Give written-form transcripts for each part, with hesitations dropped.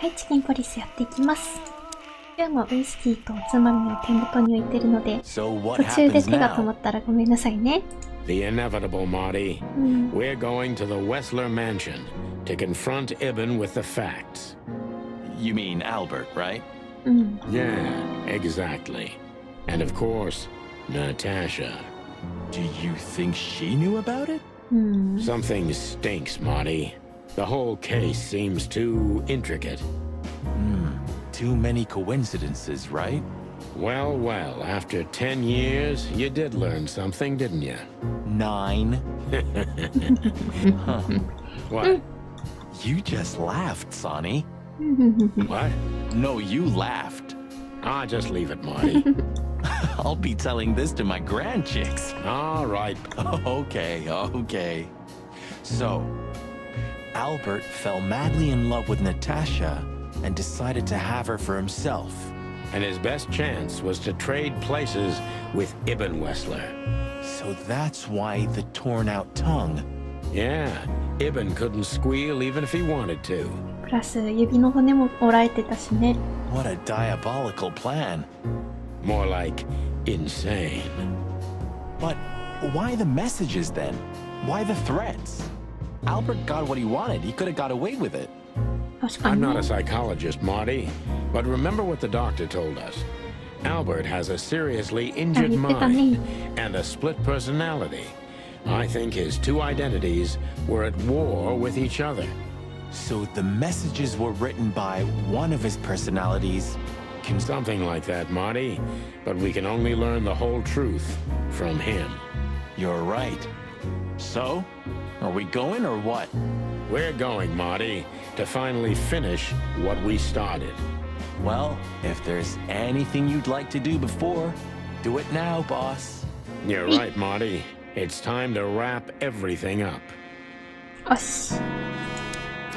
はい、チキンポリスやっていきます。今日もウイスキーとおつまみを手元に置いてるので、途中で手が止まったらごめんなさいね。The inevitable, Marty. We're going to the Wessler mansion to confront Ibn with the facts. You mean Albert, right? Yeah, exactly. And of course, Natasha. Do you think she knew about it? Something stinks, Marty. The whole case seems too intricate. Too many coincidences, right? Well, after 10 years, you did learn something, didn't you? 9. What? You just laughed, Sonny. What? No, you laughed. Ah, just leave it, Marty. I'll be telling this to my grandchicks. All right. Okay. So, Albert fell madly in love with Natasha and decided to have her for himself. And his best chance was to trade places with Ibn Wessler. So that's why the torn out tongue. Yeah, Ibn couldn't squeal even if he wanted to. プラス指の骨も折られてたしね。What a diabolical plan. More like insane. But why the messages then? Why the threats? Albert got what he wanted. He could have got away with it. 確かに I'm ね。 not a psychologist, Marty, but remember what the doctor told us. Albert has a seriously injured mind and a split personality. I think his two identities were at war with each other. So the messages were written by one of his personalities. Something like that, Marty. But we can only learn the whole truth from him. You're right. So, are we going or what? We're going, Marty, to finally finish what we started. Well, if there's anything you'd like to do before, do it now, boss. You're right, Marty. It's time to wrap everything up. よし。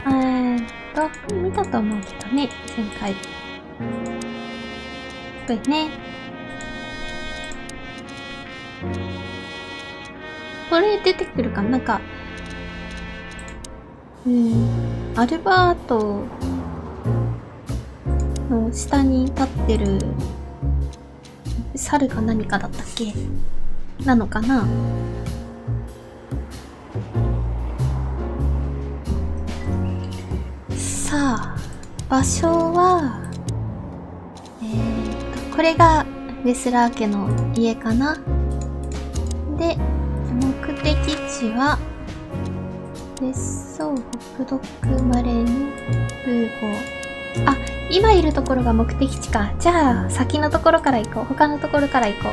見たと思うけどね、前回。これね。これ出てくるかな、なんか、アルバートの下に立ってる猿か何かだったっけなのかな。さあ、場所は、これがレスラー家の家かな。で、目的地は、別荘北ドックマレン空港。あ、今いるところが目的地か。じゃあ、先のところから行こう。他のところから行こ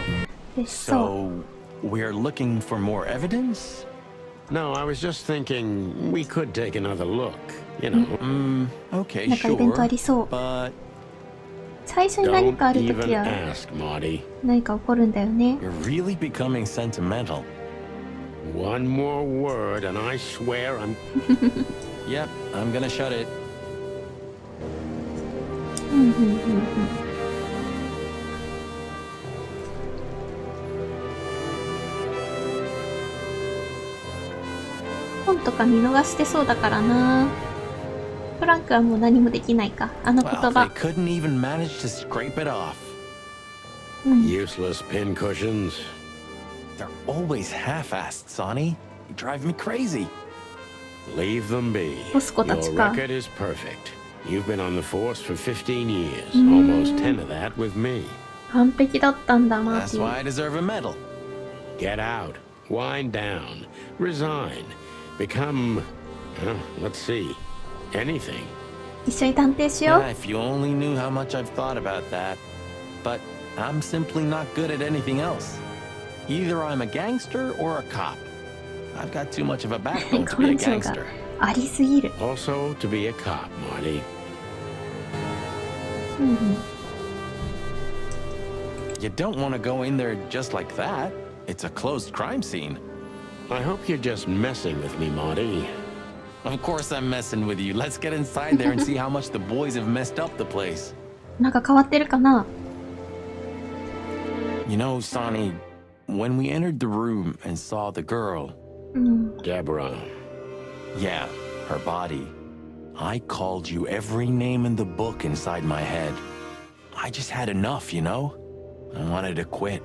う。別荘。So, we're looking for more evidence? No, I was just thinking we could take another look, you know. Okay, なんかイベントあ sure. りそう。 But 最初に何かあると Don't き even は ask, Marty. 何か起こるんだよね。 you're really becoming sentimental. One more word and I swear I'm... Yep, I'm gonna shut it. 本とか見逃してそうだからな。フランクはもう何もできないか。あの言 Well, 葉 they。couldn't even manage to scrape it off. Useless pin cushions. They're always half-assed, Sonny. You drive me crazy. Leave them be. ボスコたち Your か。 record is perfect. You've been on the force for 15 years. Almost 10 of that with me. 完璧だったんだ、マー That's ティ why I ン。 deserve a medal. Get out. Wind down. Resign. Become... let's see. Anything. 一緒に探偵しよ Yeah, if you only knew how much I've thought about that. But I'm simply not good at anything else. Either I'm a gangster or a cop. I've got too much of a う。 backbone to be a 根性が gangster. ありすぎる。 Also to be a cop, Marty. You don't want to go in there just like that. It's a closed crime scene. I hope you're just messing with me, Marty. Of course I'm messing with you. Let's get inside there and see how much the boys have messed up the place. なんか変わってるかな。 You know, Sonny, when we entered the room and saw the girl, Deborah. yeah, her body, I called you every name in the book inside my head. I just had enough, you know? I wanted to quit.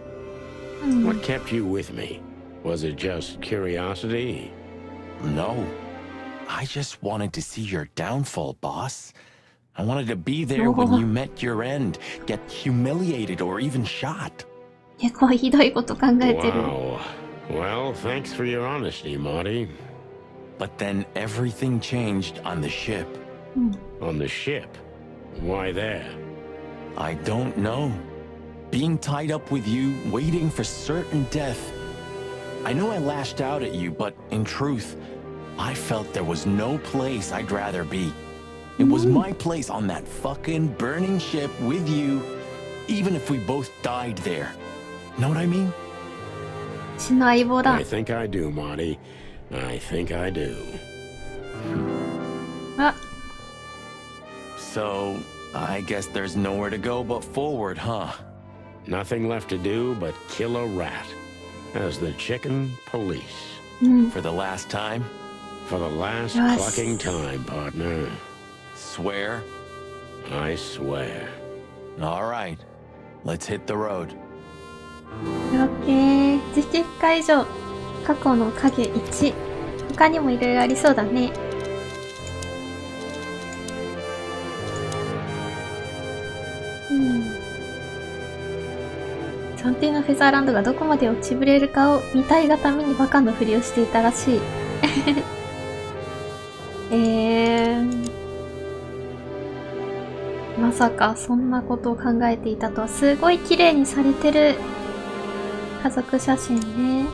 What kept you with me? Was it just curiosity? No. I just wanted to see your downfall, boss. I wanted to be there when you met your end, get humiliated or even shot. 結構ひどいこと考えてる。 Wow. Well, thanks for your honesty, Marty. But then everything changed on the ship. On the ship? Why there? I don't know. Being tied up with you, waiting for certain death. I know I lashed out at you, but in truth, I felt there was no place I'd rather be. It was my place on that fucking burning ship with you, even if we both died there. Know what I mean? 血の相棒だ。 I think I do, Marty. I think I do. あ、 So, I guess there's nowhere to go but forward, huh? Nothing left to do but kill a rat. As the chicken police. For the last time? For the last Yes. fucking time, partner. Swear? I swear. All right. Let's hit the road. オッケー。10回以上。過去の影1。他にもいろいろありそうだね。探偵のフェザーランドがどこまで落ちぶれるかを見たいがためにバカのふりをしていたらしい。まさかそんなことを考えていたとは。すごい綺麗にされてる家族写真ね。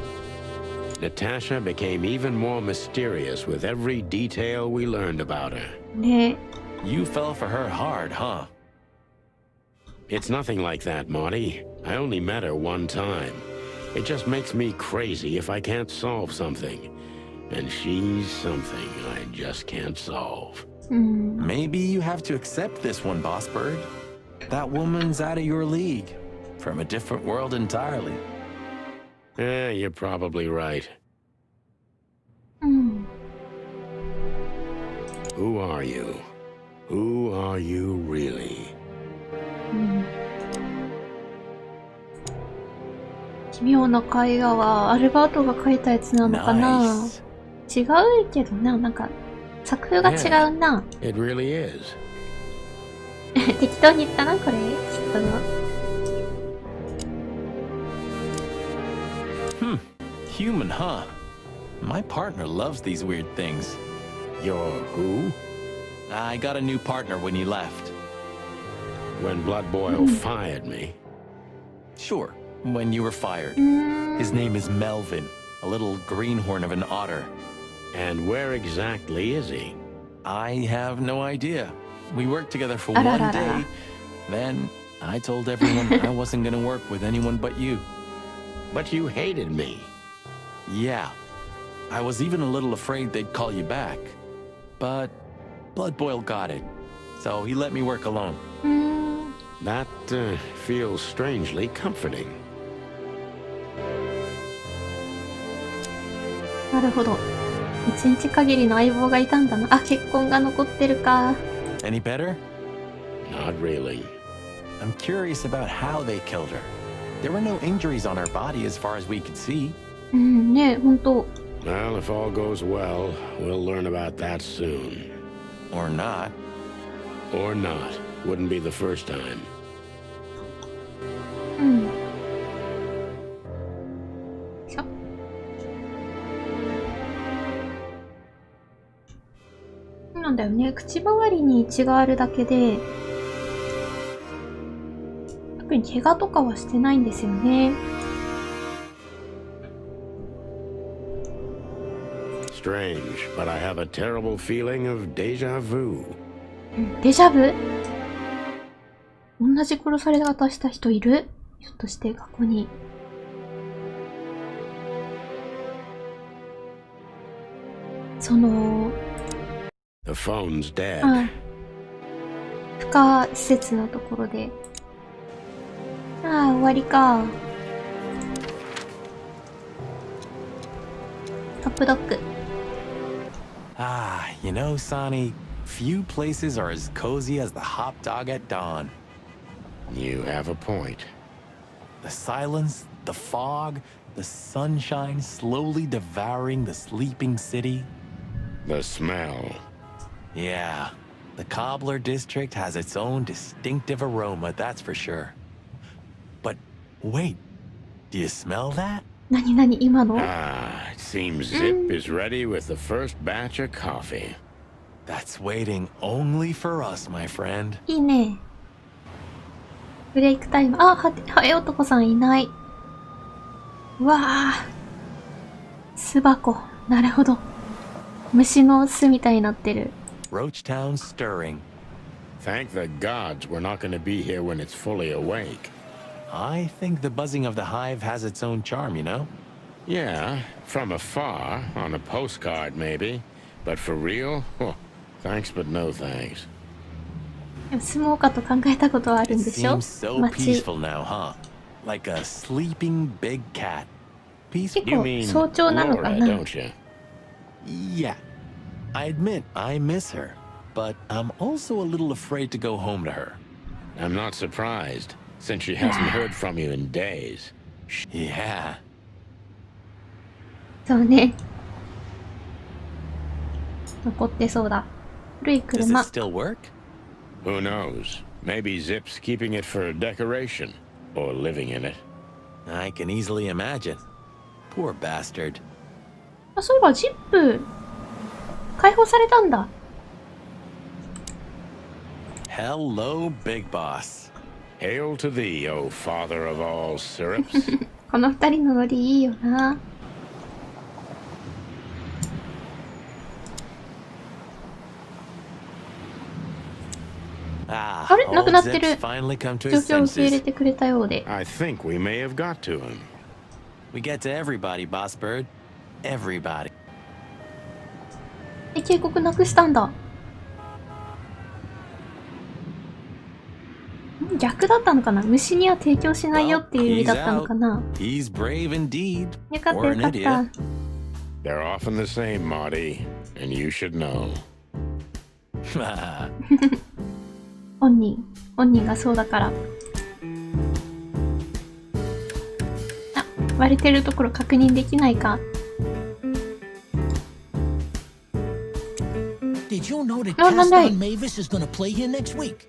Natasha became even more mysterious with every detail we learned about her. ね。 You fell for her hard, huh? It's nothing like that, Marty. I only met her one time. It just makes me crazy if I can't solve something. And she's something I just can't solve. Maybe you have to accept this one, Boss Bird. That woman's out of your league. From a different world entirely. Yeah, you're probably right. Who are you? Who are you really? 奇妙な絵画はアルバートが描いたやつなのかな。 Nice. 違うけどな、なんか作風が違うな。 It really is. 適当に言ったな、これ。きっとな。 Human, huh? My partner loves these weird things. You're who? I got a new partner when you left. When Blood Boil fired me. Sure, when you were fired. His name is Melvin, a little greenhorn of an otter. And where exactly is he? I have no idea. We worked together for Ah, one da, da, day. da. Then I told everyone I wasn't gonna work with anyone but you. But you hated me. Yeah. I was even a little afraid they'd call you back. But Blood Boil got it. So he let me work alone. That feels strangely comforting. なるほど。一日限りの相棒がいたんだな。あ、血痕が残ってるか。 Any better? Not really. I'm curious about how they killed her. There were no injuries on her body as far as we could see. ねえ、ほんと。 Well, if all goes well, we'll learn about that soon. Or not. Or not. Wouldn't be the first time. しょ。なんだよね。口周りに血があるだけで、特に怪我とかはしてないんですよね。 Strange, but I have a terrible feeling of deja vu. デジャブ？同じ殺され方した人いる？ひょっとして過去に。その、 The phone's dead. 孵化施設のところで。ああ、終わりか。アップドッグ。 You know, Sonny, Few places are as cozy as the hot dog at dawn. You have a point. The silence, the fog, the sunshine slowly devouring the sleeping city. The smell. Yeah, the Cobbler district has its own distinctive aroma, that's for sure. But wait, do you smell that? 何々今の Ah, it seems Zip is ready with the first batch of coffee. That's waiting only for us, my friend. いいね。ブレイクタイム。あ、ハエ男さんいない。うわあ。巣箱。なるほど。虫の巣みたいになってる。Roachtown stirring. Thank the gods we're not going to be here when it's fully awake. I think the buzzing of the hive has its own charm, you know? Yeah, from afar, on a postcard maybe. But for real? Oh, thanks but no thanks. 住もうかと考えたことはあるん It でしょ seems so 街。 peaceful now, huh? Like a sleeping big cat. Peaceful? 結 You 構 mean 早朝なのか Laura, な don't you? Yeah. I admit I miss her, but I'm also a little afraid to go home to her. I'm not surprised, since she hasn't heard from you in days. Yeah. そうね。残ってそうだ。古い Does 車 it。still work? Who knows? Maybe Zip's keeping it for decoration, or living in it. I can easily imagine. Poor bastard. あ、そういえばジップ解放されたんだ。Hello, Big Boss. Hail to thee, O father of all syrups. この二人のノリいいよな。Ah, あれなく old なってる。 Zip's finally come to 状 his 況を受け入れ senses. てくれたようで。 I think we may have got to him. We get to everybody, Boss Bird. Everybody. え、警告なくしたんだ。逆だったのかな、虫には提供しないよっていう意味だったのかな。 He's brave indeed. よかった Or よ an かっ idiot. た。 They're often the same, Marty, and you should know. 本人がそうだから。あ、割れてるところ確認できないか。 Did you know that Oh, Monday. Castan Mavis is going to play here next week?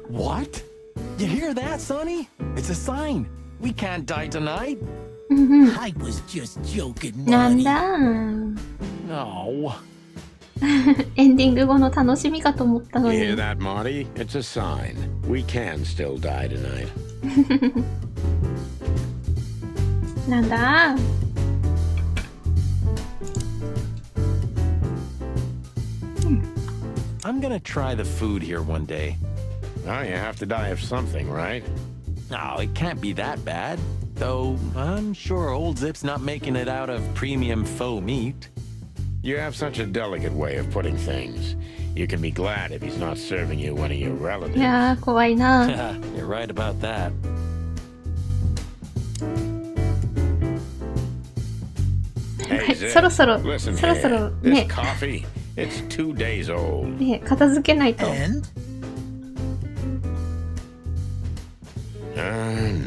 What? You hear that, Sonny? It's a sign. We can't die tonight. I was just joking, なん Marty. だ No. エンディング後の楽しみかと思ったの You hear に。 that, Marty? It's a sign. We can still die tonight. なんだ I'm gonna try the food here one day. Oh, you have to die of something, right? Oh, it can't be that bad. Though, I'm sure old Zip's not making it out of premium faux meat. You have such a delicate way of putting things. You can be glad if he's not serving you one of your い relatives. やー、怖いな。 You're right about that. Hey, はい、 Zip, そろそろ listen そろそろ here. This ね、 coffee, it's 2 days old. ね、片付けないと。 And?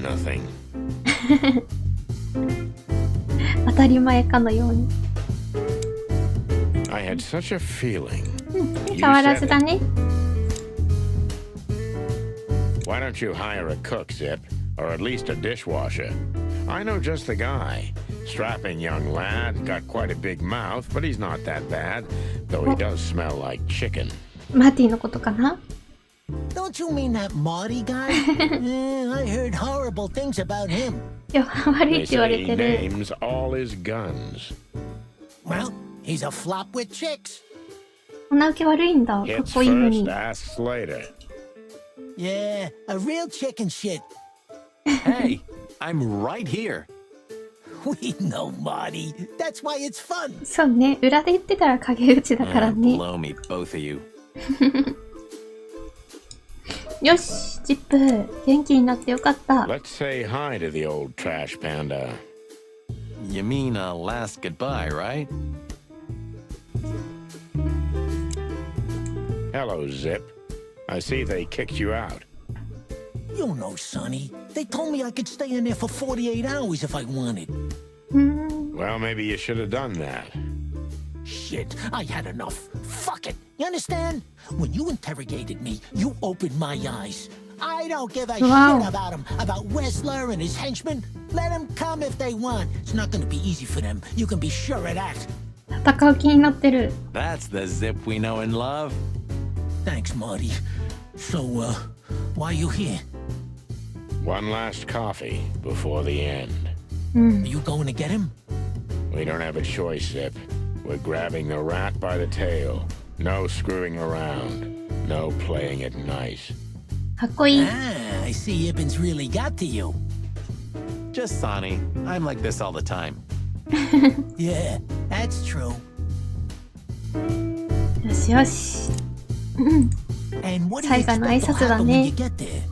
Nothing. 当たり前かのように。 I had such a feeling. 変わらずだね。 Why don't you hire a cook, Zip? Or at least a dishwasher? I know just the guy. Strapping young lad, got quite a big mouth, but he's not that bad, though he does smell like chicken. マーティのことかな。 Don't you mean that Marty guy? I heard horrible things about him. いや、悪い They って言わ say れ he てる。 names all his guns. Well, he's a flop with chicks. 女受け悪いんだ。かっ Hits こいいの first, に。 asks later. Yeah, a real chicken shit. Hey, I'm right here. We know, Marty. That's why it's fun. そうね、裏で言ってたら陰口だから Ah, ね。 blow me, both of you. よし、ジップ、元気になってよかった。 Let's say hi to the old trash panda. You mean a last goodbye, right? Hello, Zip. I see they kicked you out. You know, Sonny. They told me I could stay in there for 48 hours if I wanted. Well, maybe you should have done that. Shit, I had enough. Fuck it. You understand? When you interrogated me, you opened my eyes. I don't give a Wow. shit about him, about Wessler and his henchmen. Let them come if they want. It's not gonna be easy for them. You can be sure of that. 戦う気になってる。 That's the Zip we know and love. Thanks, Marty. So, why you here? One last coffee before the end. Are you going to get him? We don't have a choice, Zip. We're grabbing the rat by the tail. No screwing around. No playing it nice. かっこいい。 Ah, I see Ibben's really got to you. Just Sonny. I'm like this all the time. Yeah, that's true. よしよし。 And what do you 最後の挨 expect will 拶だ happen when ね you。get there?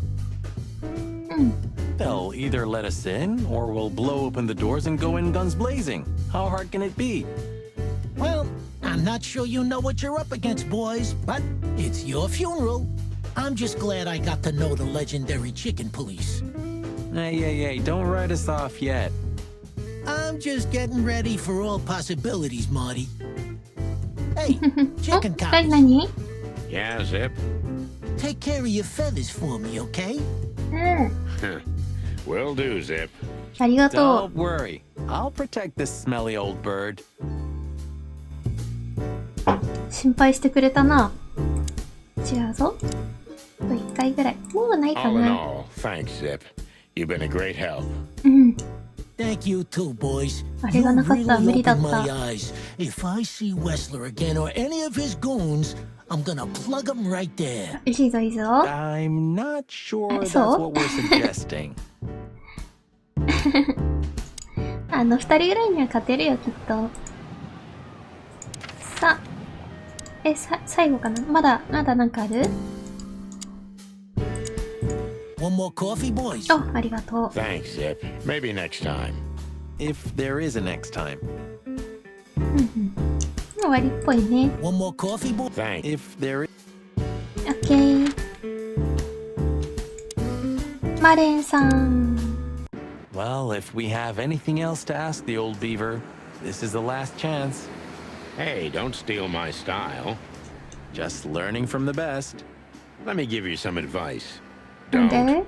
They'll either let us in or we'll blow open the doors and go in guns blazing. How hard can it be? Well, I'm not sure you know what you're up against, boys, but it's your funeral. I'm just glad I got to know the legendary chicken police. Hey, don't write us off yet. I'm just getting ready for all possibilities, Marty. Hey, chicken 何 cops, 何 Yeah, Zip? take care of your feathers for me, okay? うん。 Will do, Zip. ありがと Don't worry. I'll protect this smelly old bird. う。心配してくれたな。違うぞ。あと1回ぐらい。もうないか All in な。 all, thanks, Zip. You've been a great help. うん。 Thank you too, boys. あれがなかったら無理だった。 opened my eyes. If I see Wessler again or any of his goons, I'm gonna plug them right there. いいぞいいぞ。 I'm not sure that's So? what we're suggesting. 2人ぐらいには勝てるよ、きっと。さあ。最後かなまだなんかある One more coffee, boys. あ、ありがとう。 Thanks, Zip. Maybe next time. If there is a next time. 終わりっぽいね。 One more coffee, boys. Thanks. If there is... オッケー。マレンさん。 Well, if we have anything else to ask the old beaver, this is the last chance. Hey, don't steal my style. Just learning from the best. Let me give you some advice. なんで Don't.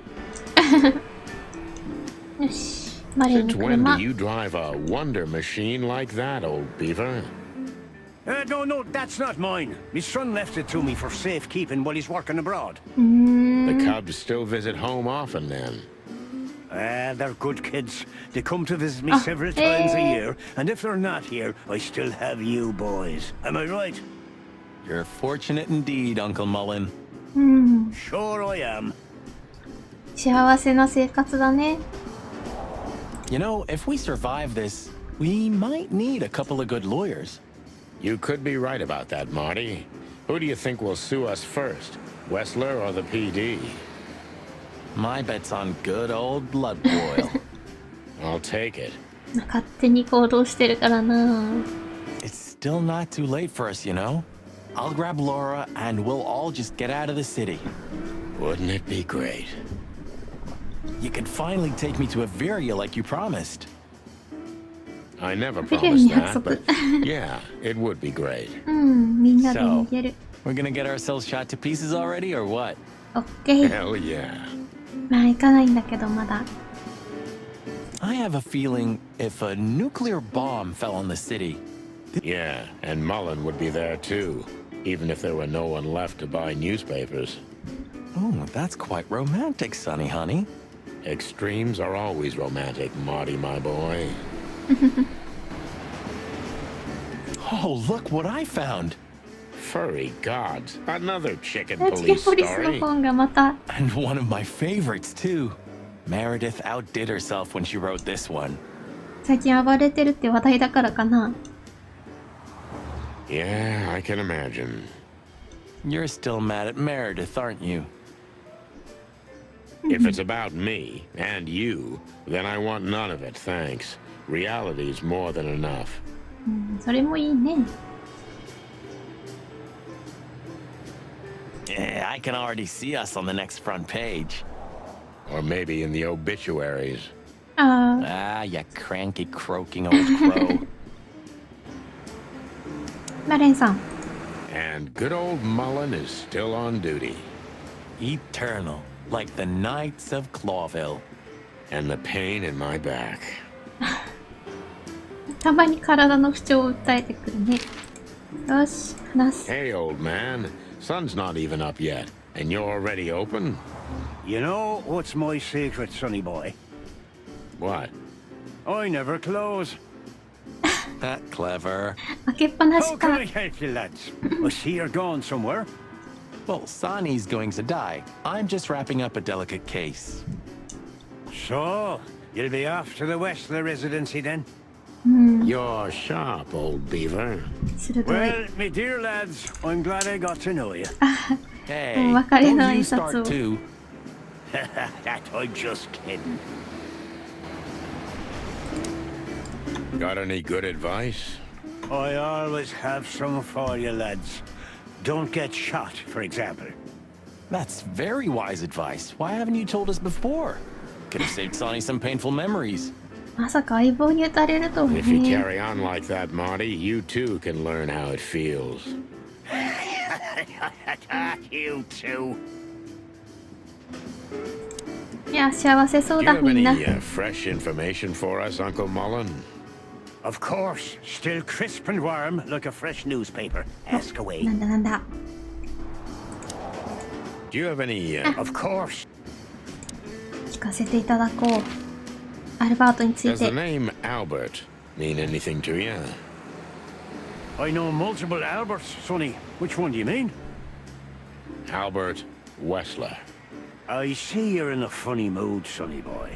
よし。マレンの Since when 車 do。you drive a wonder machine like that, old beaver? No, that's not mine. My son left it to me for safekeeping while he's working abroad. The Cubs still visit home often then. They're good kids. They come to visit me several times a year, and if they're not here, I still have you boys. Am I right? You're fortunate indeed, Uncle Mullen. うん。 Sure I am. 幸せな生活だね。 You know, if we survive this, we might need a couple of good lawyers. You could be right about that, Marty. Who do you think will sue us first? Wessler or the PD? My bet's on good old blood boil. I'll take it. 勝手に行動してるからな。 It's still not too late for us, you know? I'll grab Laura and we'll all just get out of the city. Wouldn't it be great? You can finally take me to Averia like you promised. I never Video promised に約 that, 束。 but yeah, it would be great. うん、みんなで逃げる。 We're gonna get ourselves shot to pieces already, or what? オッケー。 Hell yeah. まあ行かないんだけど、まだ。 I have a feeling if a nuclear bomb fell on the city, Yeah, and Mullen would be there too, even if there were no one left to buy newspapers. oh, that's quite romantic, Sonny, honey. Extremes are always romantic, Marty, my boy. Oh, look what I found. Furry gods. Another chicken チキン police ポリスの story. 本がまた。 And one of my favorites, too. Meredith outdid herself when she wrote this one. 最近暴れてるって話題だからかな。 Yeah, I can imagine. You're still mad at Meredith, aren't you? If it's about me and you, then I want none of it, thanks. Reality's more than enough. うん、それもいいね。I can already see us on the next front page. Or maybe in the obituaries. Ah, you cranky, croaking old crow. マレンさん。 And good old Mullen is still on duty. Eternal, like the Knights of Clawville. And the pain in my back. たまに体の不調を訴えてくるね。よし、話す。 Hey, old man. Sun's not even up yet. And you're already open? You know what's my secret, sonny boy? What? I never close. That clever. 開けっぱなし How か can。I help you, lads? I see you're gone somewhere. Well, Sani's going to die. I'm just wrapping up a delicate case. So, you'll be off to the Westler residency then? You're sharp, old beaver. 鋭い。 Well, me dear lads, I'm glad I got to know you. Hey, Oh,別れの don't you 挨拶を。 start too. That I'm just kidding. Got any good advice? I always have some for you, lads. Don't get shot, for example. That's very wise advice. Why haven't you told us before? Could have saved Sonny some painful memories. まさか相棒に撃たれるとは If you ね。 carry on like that, Marty, you too can learn how it feels. You too. いや、幸せそう Do だ、 you have みん any な。 fresh information for us, Uncle Mullen? Of course, still crisp and warm like a fresh newspaper. Ask away. なんだなんだ。 Do you have any... Of course. 聞かせていただこう。アルバートについ Does the て。 name Albert mean anything to you? I know multiple Alberts, Sonny. Which one do you mean? Albert Wessler. I see you're in a funny mood, sonny boy.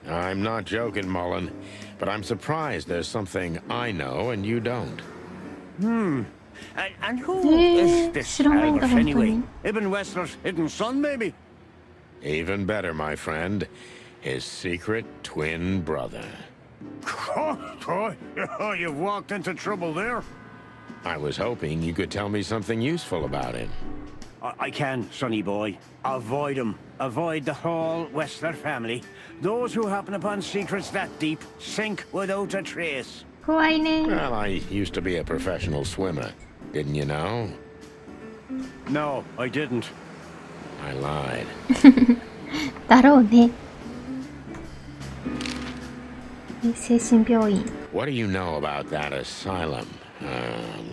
I'm not joking, Mullen, but I'm surprised there's something I know and you don't. And who Eh, is this 실험한다, Albert anyway? 본当に. Ibn Wessler's hidden son, maybe? Even better, my friend. His secret twin brother. Oh, you've walked into trouble there. I was hoping you could tell me something useful about him. I can, sonny boy. Avoid him. Avoid the whole Wessler family. Those who happen upon secrets that deep sink without a trace. 怖いね。 Well, I used to be a professional swimmer. Didn't you know? No, I didn't. I lied. だろうね。精神病院。 What do you know about that asylum?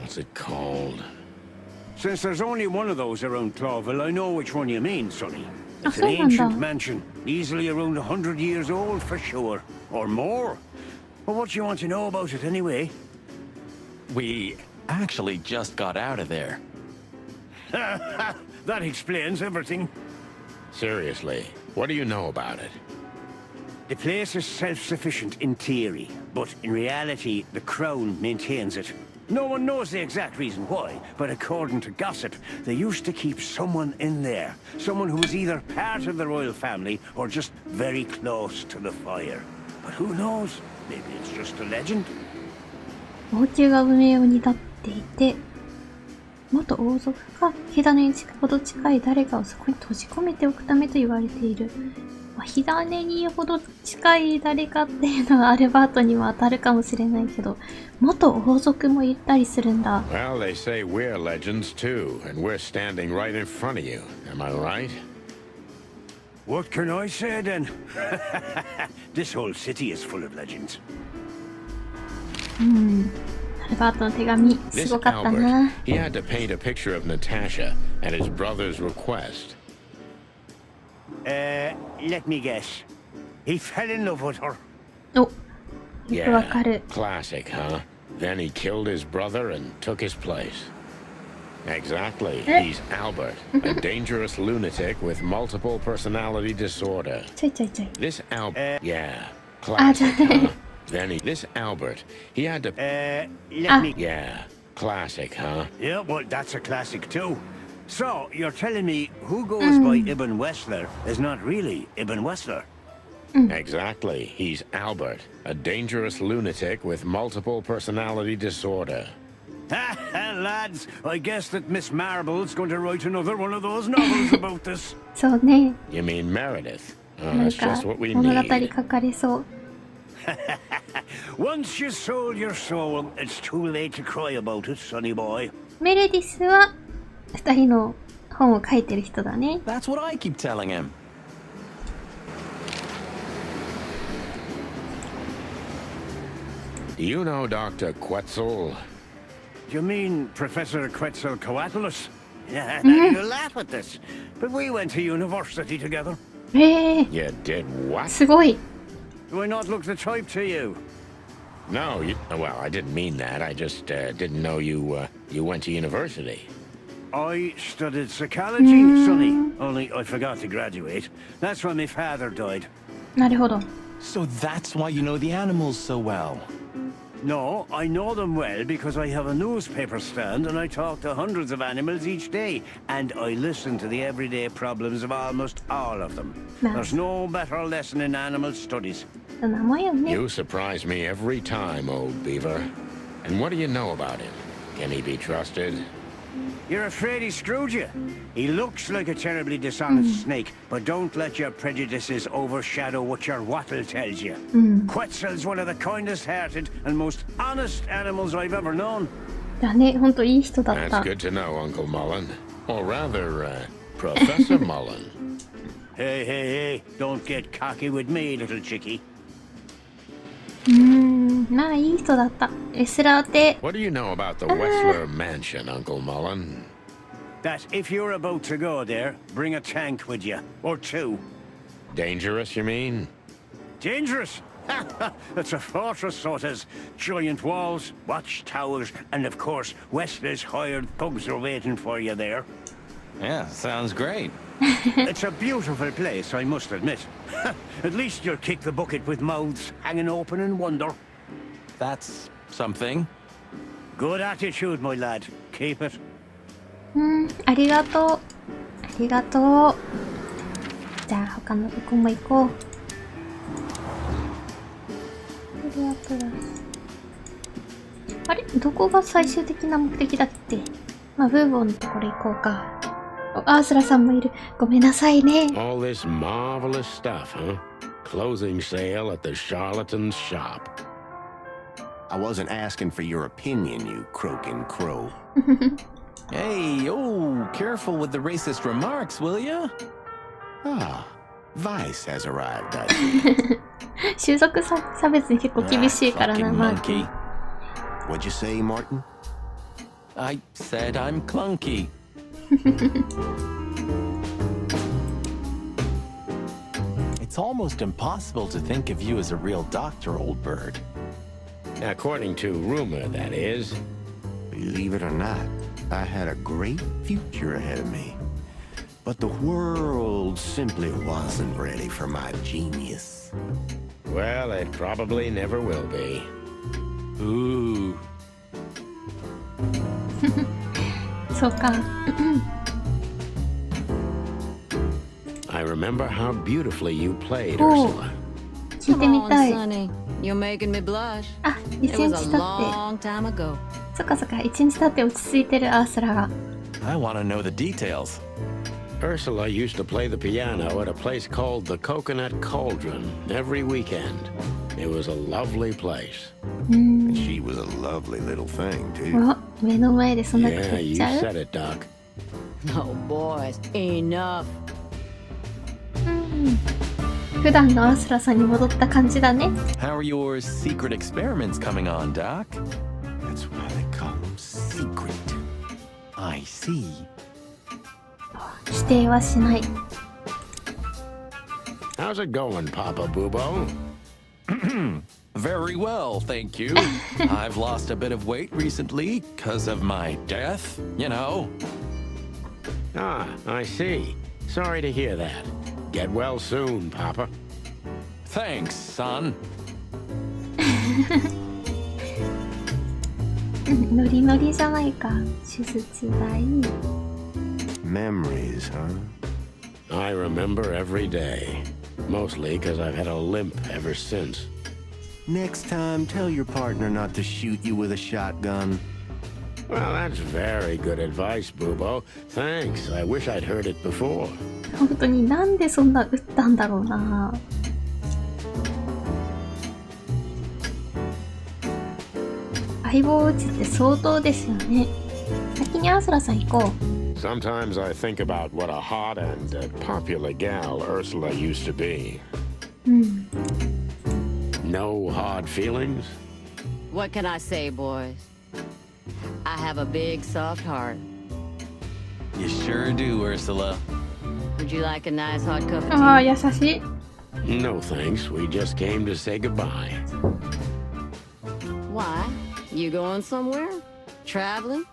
What's it called? Since there's only one of those around Clawville, I know which one you mean, sonny. Ah, It's an so ancient ganda. mansion, easily around 100 years old for sure, or more. Well, what do you want to know about it anyway? We actually just got out of there. That explains everything. Seriously, what do you know about it? The place is self-sufficient in theory, but in reality, the Crown maintains it. No one knows the exact reason why, but according to gossip, they used to keep someone in there. Someone who was either part of the royal family or just very close to the fire. But who knows? Maybe it's just a legend. 王宮が運営を担っていて、元王族が火種にほど近い誰かをそこに閉じ込めておくためと言われている。まあ、火種にほど近い誰かっていうのはアルバートにも当たるかもしれないけど、元王族もいたりするんだ。Well, they say we're legends too, and we're standing right in front of you. Am I right? What can I say then? This whole city is full of legends. アルバートの手紙、す This ごかった Albert, な。 he had to paint a picture of Natasha at his brother's request. Let me guess. He fell in love with her. お、よくわか Yeah, る。 classic, huh? Then he killed his brother and took his place. Exactly. He's Albert, a dangerous lunatic with multiple personality disorder. ちょいちょいちょい。 This Albert, yeah, classic, huh? Then this Albert, he had to, Let me... yeah, classic, huh? Yeah, well, that's a classic too. So, you're telling me who goes by Ibn Wessler is not really Ibn Wessler? Exactly. He's Albert, a dangerous lunatic with multiple personality disorder. Lads, I guess that Miss Marble's going to write another one of those novels about this. そうね。 You mean Meredith? Oh, なん that's か just what we 物語 need. 書かれそう。 Once you sold your soul, it's too late to cry about it, sonny boy. メレディスは二人の本を書いてる人だね。 That's what I keep telling him. Do you know Dr. Quetzal? You mean Professor Quetzalcoatlus? Yeah, you laugh at this, but we went to university together. You did what? すごい。 Do I not look the type to you? No, well, I didn't mean that. I just didn't know you went to university. I studied psychology, sonny. Only I forgot to graduate. That's when my father died. なるほど。 So that's why you know the animals so well. No, I know them well because I have a newspaper stand and I talk to hundreds of animals each day. And I listen to the everyday problems of almost all of them. Nice. There's no better lesson in animal studies. 名前よね。 You surprise me every time, old beaver. And what do you know about him? Can he be trusted? You're afraid he screwed you. He looks like a terribly dishonest snake, but don't let your prejudices overshadow what your wattle tells you. Quetzal's one of the kindest-hearted and most honest animals I've ever known. だね、ほんといい人だっ That's た。 good to know, Uncle Mullen. Or rather, Professor Mullen. Hey, hey, hey, don't get cocky with me, little chickie. まあいい人だった。レスラーって、 What do you know about the Wessler Mansion, Uncle Mullen? That if you're about to go there, bring a tank with you, or two. Dangerous, you mean? Dangerous? It's a fortress, so it has giant walls, watchtowers, and of course, Wessler's hired thugs are waiting for you there. Yeah, sounds great. It's a beautiful place, I must admit. At least you'll kick the bucket with mouths hanging open in wonder. That's something. Good attitude, my lad. Keep it. ありがとう。ありがとう。じゃあ他のとこも行こう。クリアプラス。あれどこが最終的な目的だって。まあ、ブーボーのところ行こうか。アースラさんもいる。ごめんなさいね。 All this marvelous stuff, huh? Closing sale at the charlatan's shop. I wasn't asking for your opinion, you croaking crow. Hey, oh, careful with the racist remarks, will ya? Ah, Vice has arrived, I see. 種族差別に結構厳しいからな、 fucking マーキ monkey. ー。 What'd you say, Martin? I said I'm clunky. It's almost impossible to think of you as a real doctor, old bird. According to rumor, that is. Believe it or not, I had a great future ahead of me. But the world simply wasn't ready for my genius. Well, it probably never will be. Ooh. そうか。 I remember how beautifully you played, Oh. Ursula. 聞い Come てみ on, たい。 Sonny. You're making me blush. あ、1 It 日 was 経 a って。 long time ago. そっかそっか、1日経って落ち着いてるアースラが。 I want to know the details. Ursula used to play the piano at a place called the Coconut Cauldron every weekend. It was a lovely place. And she was a lovely little thing, too. お、目の前でそんなこと Yeah, 言っ you ちゃう said it, Doc. Oh, boys, enough. 普段のアースラさんに戻った感じだね。 How are your secret experiments coming on, Doc? That's why they call them secret. I see. 否定はしない。 How's it going, Papa Bubo? Very well, thank you. I've lost a bit of weight recently because of my death, you know. Ah, I see. Sorry to hear that. Get well soon, Papa. Thanks, son. ノリノリじゃないか。手術代。 Memories, huh? I remember every day. Mostly because I've had a limp ever since. Next time, tell your partner not to shoot you with a shotgun. Well, that's very good advice, Bubo. Thanks. I wish I'd heard it before. 本当になんでそんな打ったんだろうな。相棒を打つって相当ですよね。先にアースラさん行こう。Sometimes I think about what a hot and popular gal Ursula used to be. うん。 No hard feelings? What can I say, boys? I have a big, soft heart. You sure do, Ursula. Would you like a nice hot cup of ああ、 tea? 優しい。 No thanks. We just came to say goodbye. Why? You going somewhere? Traveling?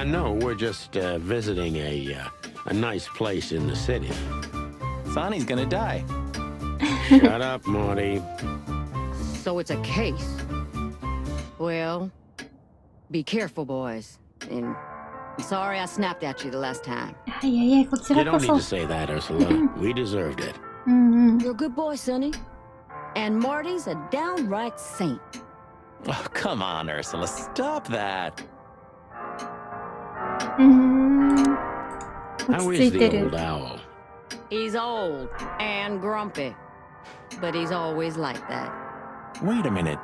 No, we're just visiting a nice place in the city. Sonny's gonna die. Shut up, Morty. So it's a case. Well, be careful, boys. And I'm sorry I snapped at you the last time. いやいや、こち You らこ don't need そ to。say that, Ursula. We deserved it. うんうん。 You're a good boy, Sonny. And Marty's a downright saint. Oh, come on, Ursula. Stop that. 落 How ち is 着いて the る old。owl? He's old and grumpy. But he's always like that. Wait a minute.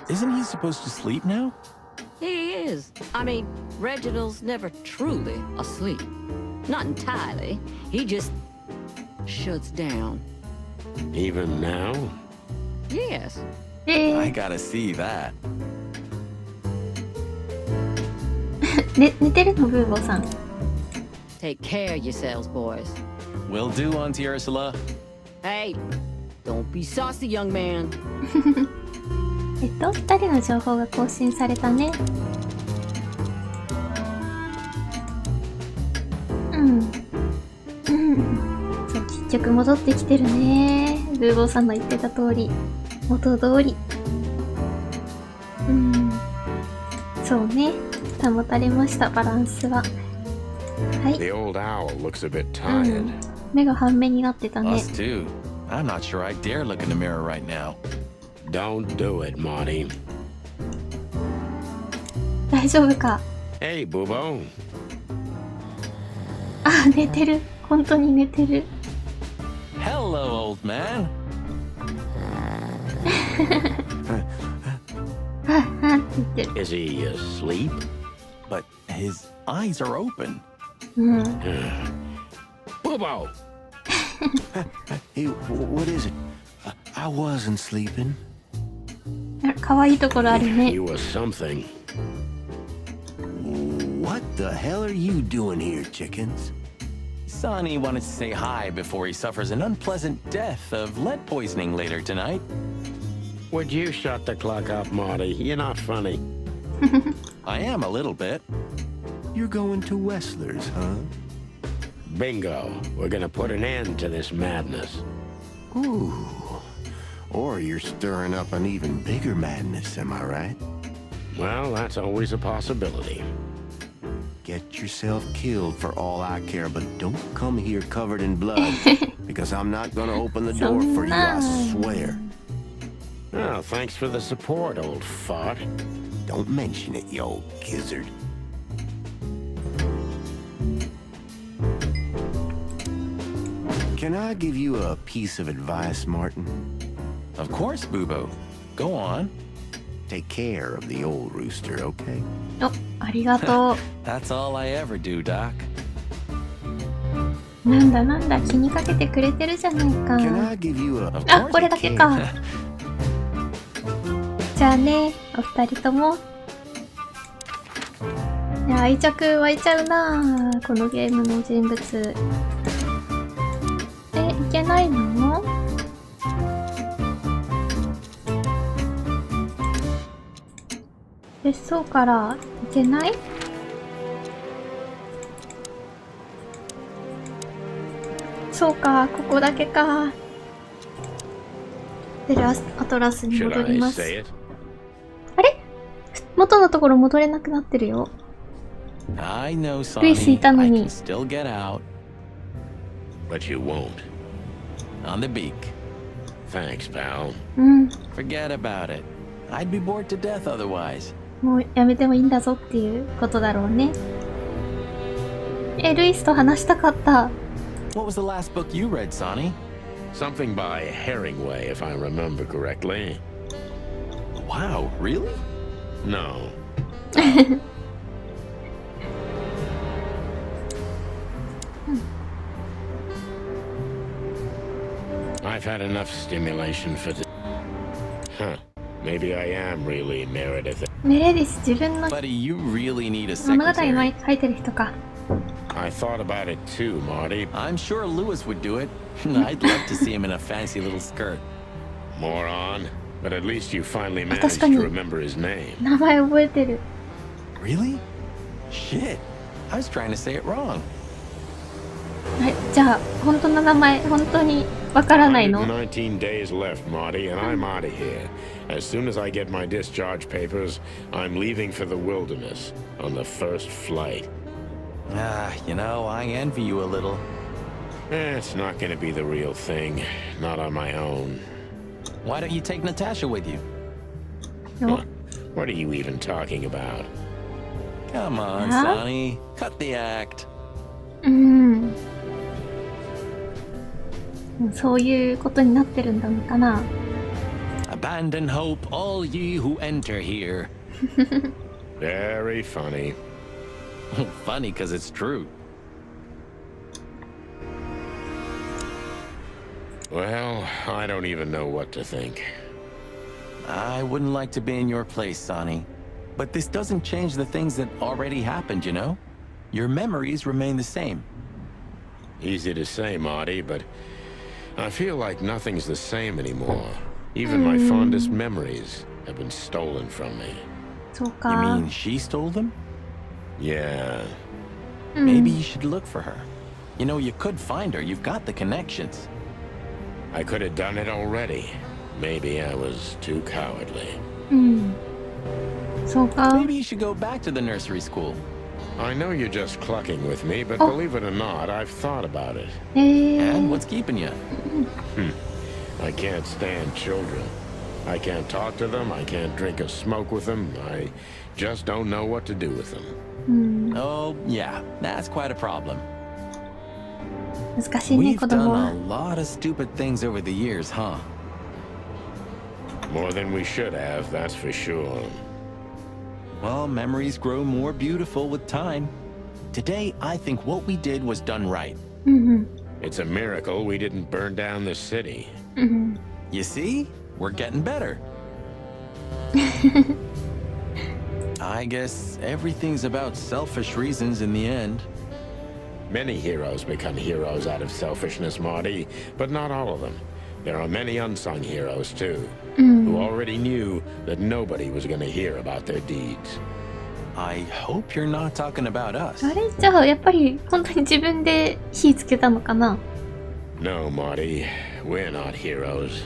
Isn't he supposed to sleep now? He is. I mean, Reginald's never truly asleep. Not entirely. He just shuts down. Even now? Yes. I gotta see that. 寝てるのブーボーさん。 Take care of yourselves, boys. Will do, Auntie Ursula. Hey, don't be saucy, young man. 2人の情報が更新されたね。そう、結局戻ってきてるね。ブーボーさんの言ってた通り、元通り。そうね。保たれました、バランスは。はい。 The old owl looks a bit tired. 目が半目になってたね。 Us too. I'm not sure I dare look in the mirror right now. Don't do it, Marty. 大丈夫か。 Hey, Bubo. あ、寝てる。本当に寝てる。 Hello, old man. はって言ってる。 Is he asleep? But his eyes are open. Bubo! Hey, what is it? I wasn't sleeping. 可愛いところあるね。 You were something. What the hell are you doing here, chickens? Sonny wanted to say hi before he suffers an unpleasant death of lead poisoning later tonight. Would you shut the clock up, Marty? You're not funny. I am a little bit. You're going to Wessler's, huh? Bingo. We're gonna put an end to this madness. Ooh. Or you're stirring up an even bigger madness, am I right? Well, that's always a possibility. Get yourself killed for all I care, but don't come here covered in blood, because I'm not gonna open the door for you, I swear. Oh, thanks for the support, old fart. Don't mention it, you old gizzard. Can I give you a piece of advice, Martin? Of course, Boobo. Go on. Take care of the old rooster, okay? お、ありがと That's all I ever do, Doc. う。なんだなんだ、気にかけてくれてるじゃないか。 Can I give you a... Of あ、 course これ you だけ can. か。じゃあね、お二人とも。いや、愛着湧いちゃうなぁ、このゲームの人物。いけないの？別荘からいけない？そうか、ここだけか。で、アトラスに Should 戻り I ます。 say it? あれ？元のところ戻れなくなってるよ。 I know, Sonny. ルイスいたの I に。 can still get out. But you won't. On the beak. Thanks, pal. うん。 Forget about it. I'd be bored to death otherwise. もうやめてもいいんだぞっていうことだろうね。ルイスと話したかった。What was the last book you read, Sonny? Something by Herringway, if I remember correctly. Wow, really? No. I've had enough stimulation for the... Huh. Maybe I am really Meredith. メレディス自分の Buddy, you really need a 物語 secretary. 書いてる人か。I thought about it too, Marty. I'm sure Lewis would do it. I'd love to see him in a fancy little skirt. Moron. But at least you finally managed 確かに to remember his name. 名前覚えてる。Really? Shit. I was trying to say it wrong. はい、じゃあ本当の名前本当にわからないの119 days left, Marty, and I'm out of here. As soon as I get my discharge papers, I'm leaving for the wilderness on the first flight. You know, I envy you a little. It's not going to be the real thing. Not on my own. Why don't you take Natasha with you? What? What are you even talking about? Come on, Huh? Sonny. Cut the act. そういうことになってるんだのかな。 Abandon hope, all ye who enter here. Very funny. Funny, because it's true. Well, I don't even know what to think. I wouldn't like to be in your place, Sonny. But this doesn't change the things that already happened, you know? Your memories remain the same. Easy to say, Marty, but I feel like nothing's the same anymore. Even my fondest memories have been stolen from me. そう You か。 mean she stole them? Yeah. Maybe you should look for her. You know, you could find her. You've got the connections. I could have done it already. Maybe I was too cowardly. そうか。 Maybe you should go back to the nursery school. I know you're just clucking with me, but Oh. believe it or not, I've thought about it. And what's keeping you? I can't stand children. I can't talk to them, I can't drink or smoke with them. I just don't know what to do with them. Oh, yeah, that's quite a problem. 難しいね、 We've 子供 done は a。lot of stupid things over the years, huh? More than we should have, that's for sure. Well, memories grow more beautiful with time. Today, I think what we did was done right. It's a miracle we didn't burn down the city. You see? We're getting better. I guess everything's about selfish reasons in the end. Many heroes become heroes out of selfishness, Marty, but not all of them. There are many unsung heroes, too, who already knew that nobody was going to hear about their deeds. I hope you're not talking about us. あれじゃあやっぱり本当に自分で火つけたのかな。 No, Marty, we're not heroes.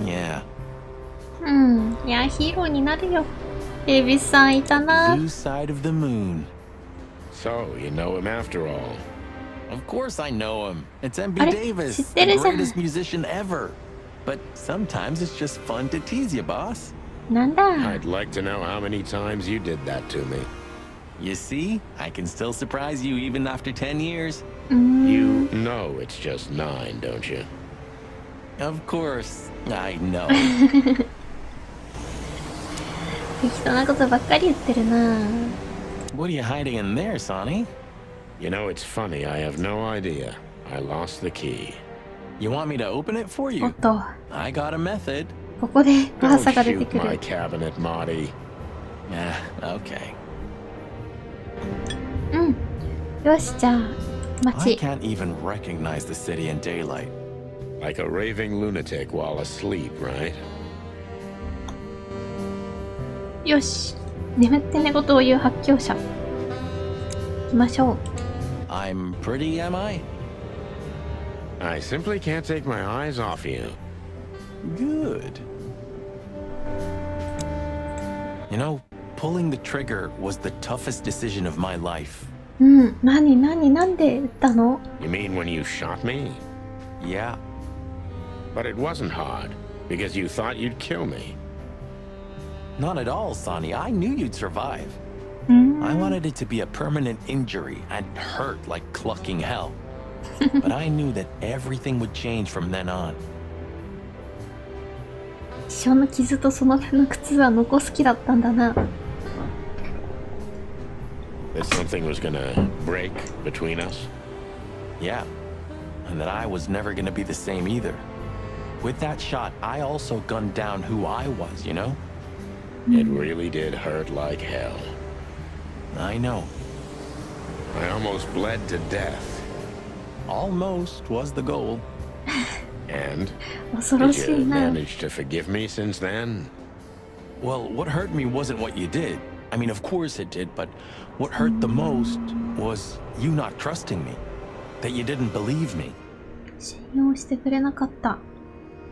Yeah. いやヒーローになるよ。エビスさんいたな。 Blue side of the moon. So, you know him after all. Of course I know him. It's MB あれ Davis, 知ってる the じゃん。 greatest musician ever. But sometimes it's just fun to tease you, boss. なんだ。 I'd like to know how many times you did that to me. You see, I can still surprise you even after 10 years. You know it's just 9, don't you? Of course, I know. 適当なことばっかり言ってるな。 What are you hiding in there, Sonny? You know, it's funny, I have no idea. I lost the key. You want me to open it for おっ you? と、 I got a method. ここで Don't 噂が出て shoot く my る。 cabinet, Marty. Okay. よし、じゃあ、 I 街。 can't even recognize the city in daylight. Like a raving lunatic while asleep, right? よし。眠って寝言を言う発狂者。行きましょう。 I'm pretty, am I? I simply can't take my eyes off you. Good. You know, pulling the trigger was the toughest decision of my life. なんで撃ったの？ You mean when you shot me? Yeah, But it wasn't hard, because you thought you'd kill me. Not at all, Sonny. I knew you'd survive. うん。 I wanted it to be a permanent injury and hurt like clucking hell. But I knew that everything would change from then on. 一生の傷とその辺の靴は残す気だったんだな。That something was gonna break between us. Yeah. And that I was never gonna be the same either. With that shot, I also gunned down who I was, you know? It really did hurt like hell. I know. I almost bled to death. Almost was the goal. And 恐ろ did し you いな。 manage to forgive me since then? Well, what hurt me wasn't what you did. I mean, of course it did, but what hurt the most was you not trusting me. That you didn't believe me. 信用してくれなかった。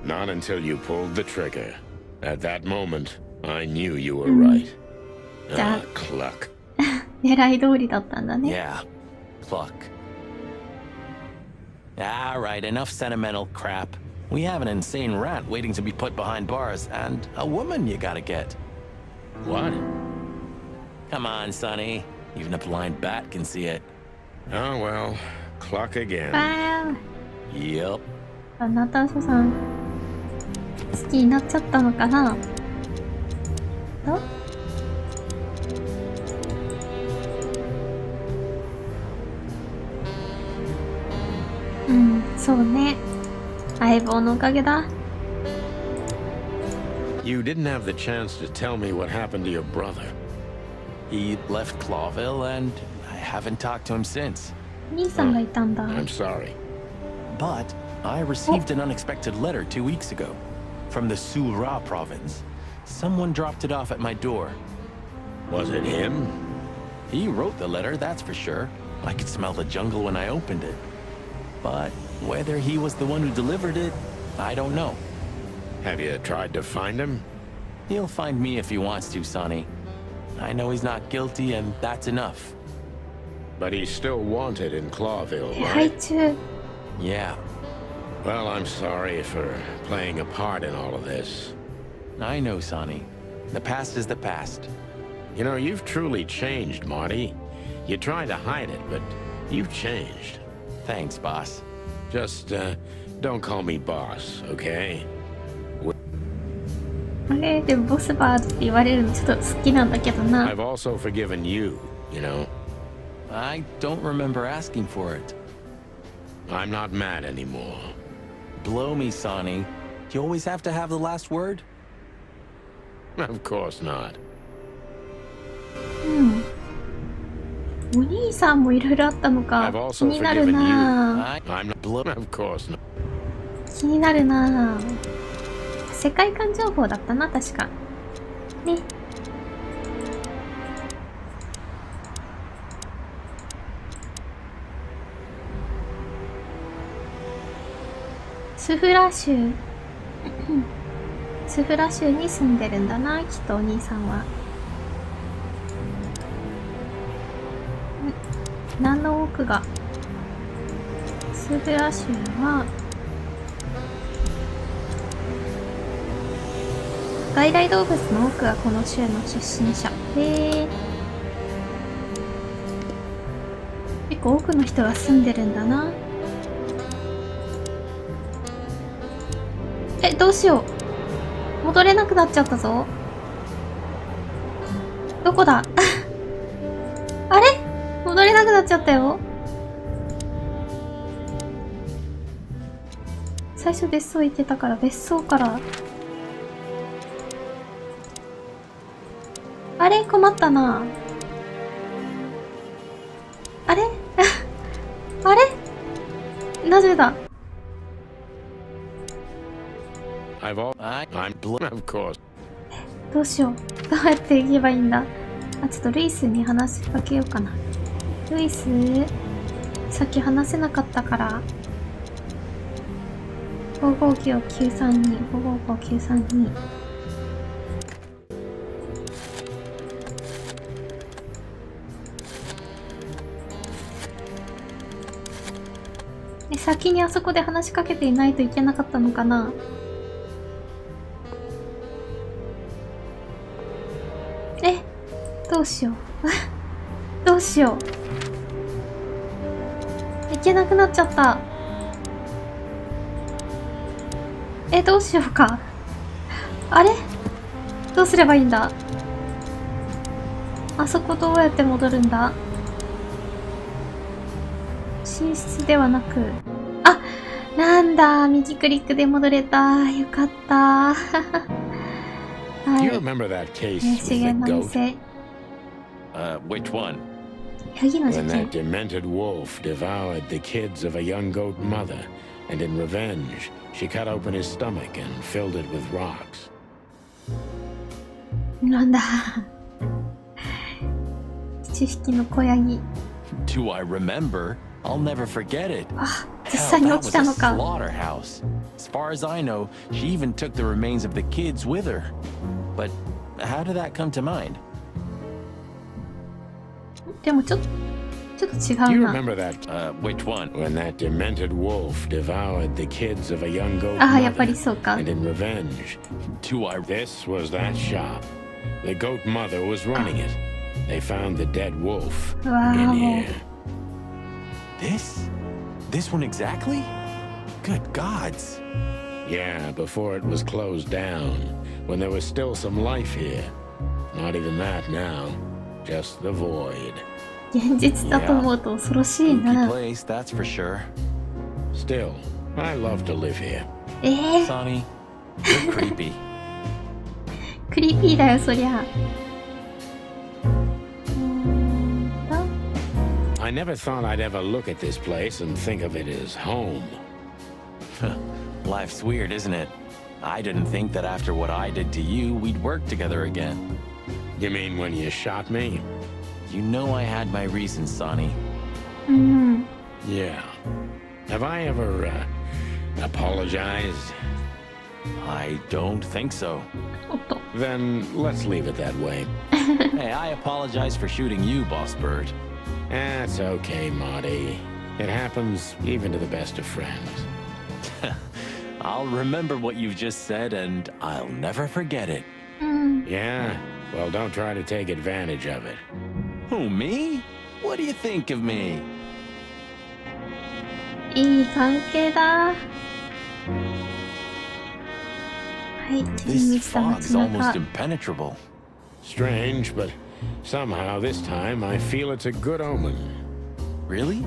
Not until you pulled the trigger. At that moment, I knew you were right. That- Cluck. 狙い通りだったんだね。 Yeah. Pluck. Alright, enough sentimental crap. We have an insane rat waiting to be put behind bars, and a woman you gotta get. What? Come on, Sonny. Even a blind bat can see it. Oh well, cluck again. わ Yup. あ、ナターシャさん好きになっちゃったのかな。とうん、そうね。相棒のおかげだ。 You didn't have the chance to tell me what happened to your brother. He left Clawville, and I haven't talked to him since. 兄さんがいたんだ。 I'm sorry. But I received an unexpected letter 2 weeks ago from the Sura province. Someone dropped it off at my door. Was it him? He wrote the letter, that's for sure. I could smell the jungle when I opened it. But whether he was the one who delivered it, I don't know. Have you tried to find him? He'll find me if he wants to, Sonny. I know he's not guilty, and that's enough. But he's still wanted in Clawville, 手配 right? 中。 Yeah, Well, I'm sorry for playing a part in all of this. I know, Sonny. The past is the past. You know, you've truly changed, Marty. You tried to hide it, but you've changed. Thanks, boss. Just, don't call me boss, okay? あれでもボスバーって言われるのちょっと好きなんだけどな。 I've also forgiven you, you know? I don't remember asking for it. I'm not mad anymore. Blow me, Sonny. You always have to have the last word? Of course not. お兄さんもいろいろあったのか。 I've 気 also になる forgiven な。 I I'm not blow. Of course not. 気になるな。世界観情報だったな、確か。ね。スフラ州スフラ州に住んでるんだな、きっとお兄さんは。何の奥がスフラ州は外来動物の多くがこの州の出身者。結構多くの人が住んでるんだな。どうしよう。戻れなくなっちゃったぞ。どこだあれ戻れなくなっちゃったよ。最初別荘行ってたから別荘から。あれ困ったな。あれあれなぜだ。 I'm blow. Of course. どうしよう。どうやって行けばいいんだ。あ、ちょっとルイスに話しかけようかな。ルイス、さっき話せなかったから。555932、555932。先にあそこで話しかけていないといけなかったのかな。どうしよう。どうしよう。いけなくなっちゃった。どうしようか。あれ？どうすればいいんだ？あそこどうやって戻るんだ？寝室ではなく、あ、なんだ、右クリックで戻れた。よかった。は Do you い。 remember that case 不 with 思 the 議な goat? 店。 Which one? ヤギの事 When 件 that。demented wolf devoured the kids of a young goat mother, and in revenge, she cut open his stomach and filled it with rocks. なんだ。七匹の子ヤギ。 Do I remember? I'll never forget it. あ、実 Hell, 際に that 起き was た a のか。 slaughterhouse. As far as I know, she even took the remains of the kids with her. But how did that come to mind? でもちょっと違 Do う you な。 remember that Which one? when that demented wolf devoured the kids of a young goat ああ、やっぱ mother, りそうか。 and in revenge, Do I? this was that shop. The goat mother was running it. They found the dead wolf うわ in あ、もう。 here. This one exactly? Good gods. Yeah, before it was closed down, when there was still some life here. Not even that now. Just the void. 現実だと思うと恐ろしい Spooky な。 place, that's for sure. Still, I love to live here. Sonny, you're creepy. クリーピーだよ、そりゃ。I never thought I'd ever look at this place and think of it as home. Life's weird, isn't it? I didn't think that after what I did to you, we'd work together again. You mean when you shot me? You know I had my reasons, Sonny. うん。 Yeah. Have I ever, apologized? I don't think so. おっと。 Then let's leave it that way. Hey, I apologize for shooting you, Boss Bird. That's okay, Marty. It happens even to the best of friends. I'll remember what you just said, and I'll never forget it. うん。 Yeah? Well, don't try to take advantage of it. Who, me? What do you think of me? いい関係だ。はい、地に This 満ちた fog's 街 almost 中。 impenetrable. Strange, but somehow this time I feel it's a good omen. Really?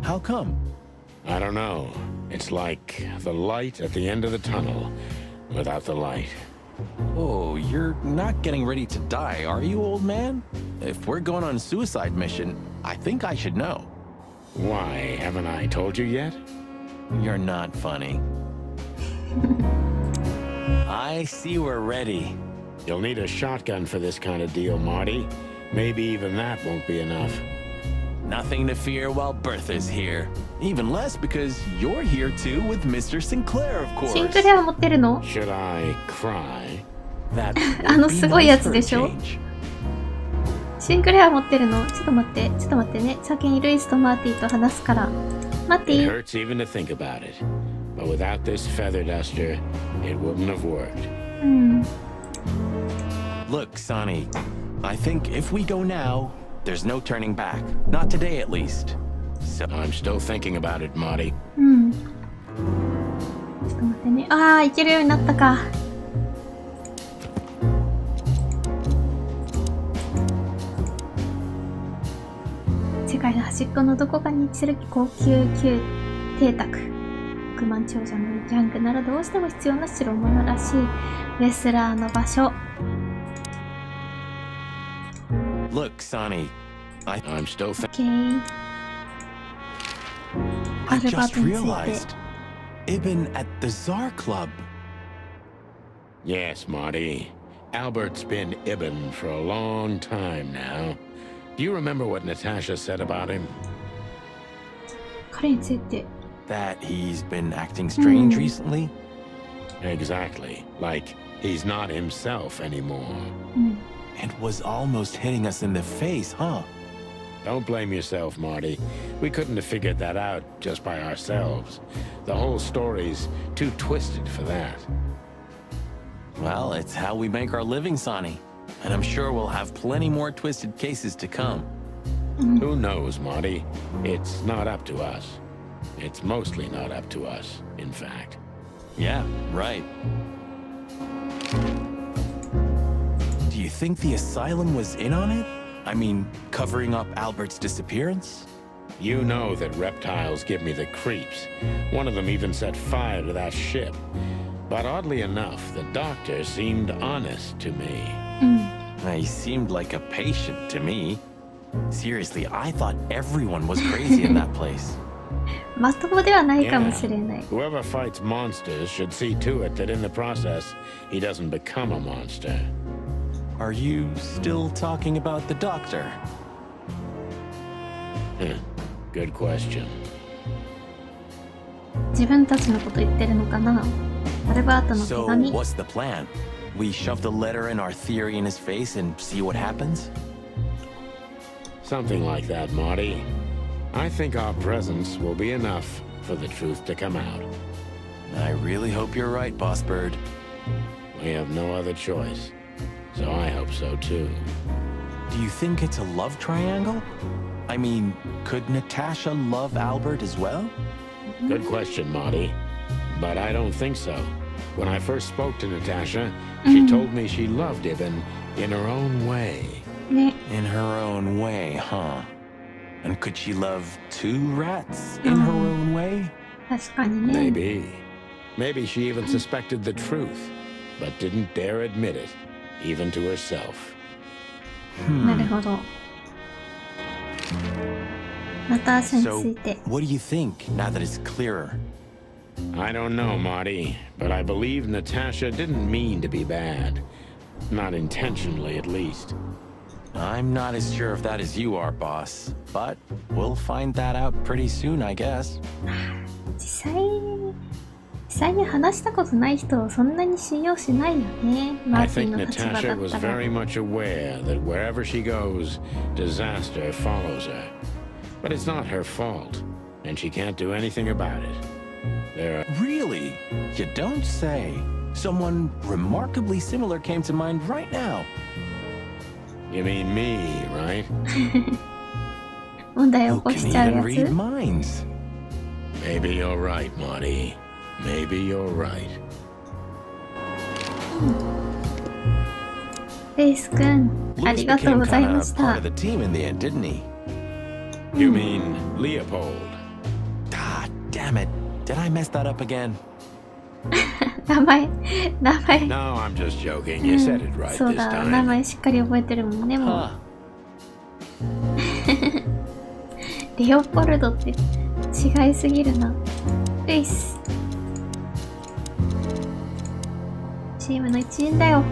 How come? I don't know. It's like the light at the end of the tunnel without the light. Oh, you're not getting ready to die, are you, old man? If we're going on a suicide mission, I think I should know. Why, haven't I told you yet? You're not funny. I see we're ready. You'll need a shotgun for this kind of deal, Marty. Maybe even that won't be enough. Nothing to fear while Bertha's here. Even less because you're here too with Mr. Sinclair, of course. シンクレア持ってるの？ Should I cry? That あの would be すごいや nice つ for で a しょ？ change. シンクレア持ってるの？ちょっと待って、ちょっと待ってね。先にルイスとマーティと話すから。マーテ It ィ、 hurts even to think about it. But without this feather duster, it wouldn't have worked. うん。 Look, Sonny, I think if we go now, there's no turning back. Not today, at least. So I'm still thinking about it, Marty. うん。ちょっと待ってね。ああ、いけるようになったか。世界の端っこのどこかに位置する高級宮邸宅。億万長者のギャングならどうしても必要な代物らしいレスラーの場所。 look, Sonny, I'm still thinking. オッケー。 I アルバ just トについて。 realized Ibn at the Tsar Club. Yes, Marty. Albert's been Ibn for a long time now. Do you remember what Natasha said about him? 彼について。 That he's been acting strange recently? Exactly. Like he's not himself anymore. うん。 And was almost hitting us in the face, huh? Don't blame yourself, Marty. We couldn't have figured that out just by ourselves. The whole story's too twisted for that. Well, it's how we make our living, Sonny. And I'm sure we'll have plenty more twisted cases to come. Who knows, Marty? It's not up to us. It's mostly not up to us, in fact. Yeah, right. Do you think the asylum was in on it? I mean, covering up Albert's disappearance? You know that reptiles give me the creeps. One of them even set fire to that ship. But oddly enough, the doctor seemed honest to me. He seemed like a patient to me. Seriously, I thought everyone was crazy in that place. まともではないかもしれない。 Whoever fights monsters should see to it that in the process, he doesn't become a monster. Are you still talking about the doctor? Good question. 自分たちのこと言ってるのかな。アルバートの手 So, 紙。 what's the plan? We shove the letter in our theory in his face and see what happens? Something like that, Marty. I think our presence will be enough for the truth to come out. I really hope you're right, Boss Bird. We have no other choice. So I hope so too. Do you think it's a love triangle? I mean, could Natasha love Albert as well? Good question, Marty. But I don't think so. When I first spoke to Natasha, she told me she loved him in her own way. ね。 In her own way, huh? And could she love two rats in her own way? 確かにね。 Maybe she even suspected the truth, but didn't dare admit it, even to herself. なるほど。ナターシャに So, ついて。 what do you think now that it's clearer? I don't know, Marty, but I believe Natasha didn't mean to be bad. Not intentionally, at least. I'm not as sure of that as you are, boss. But we'll find that out pretty soon, I guess. 実際に話したことない人をそんなに信用しないよね。マ I ーティン think の立場だ Natasha っ was たら。 very much aware that wherever she goes, disaster follows her. But it's not her fault, and she can't do anything about it. There are... Really? You don't say. Someone remarkably similar came to mind right now. You mean me, right? 問題を Who 起こ can しちゃう even や read つ。 minds? Maybe you're right, Marty. Maybe you're right. レイス君、あ Louis りがとう became ござい kind ま of し part た of。the team in the end, didn't he? You mean Leopold? Ah, damn it. Did I mess that up again? 名前。 No, I'm just joking. You said it right そう this だ、名 time. 前しっかり覚えてるもんね、もう。 Huh. レオポルドって違いすぎるな。レイス。チームの一員だよ。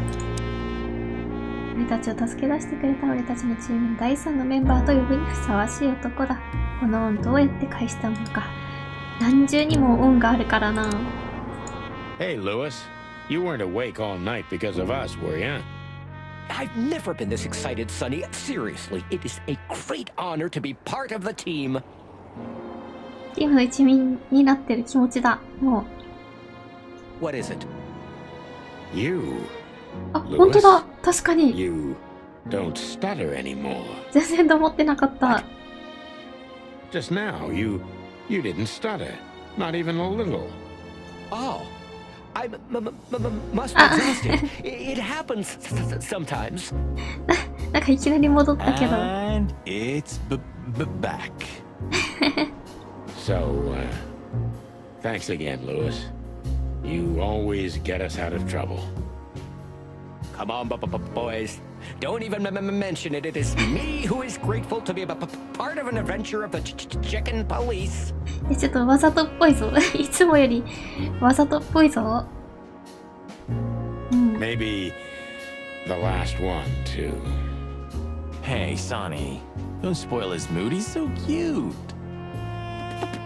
俺たちを助け出してくれた俺たちのチームの第3のメンバーと呼ぶにふさわしい男だ。この恩どうやって返したものか。何重にも恩があるからな。 Hey, Lewis. You weren't awake all night because of us, were you? I've never been this excited, Sonny. Seriously, it is a great honor to be part of the team. チームの一員になってる気持ちだ。もう。 What is it? You. あ、本当だ。確かに。 You don't stutter anymore. 全然と思ってなかった。 Just now, you didn't stutter. Not even a little. Oh, I must be exhausted. It happens sometimes. なんかいきなり戻ったけど。 And it's back. So, thanks again, Lewis. You always get us out of trouble. Come on, boys. Don't even mention it. It is me who is grateful to be a part of an adventure of the chicken police. ちょっとわざとっぽいぞ。いつもよりわざとっぽいぞ。Maybe the last one, too. Hey, Sonny. Don't spoil his mood. He's so cute.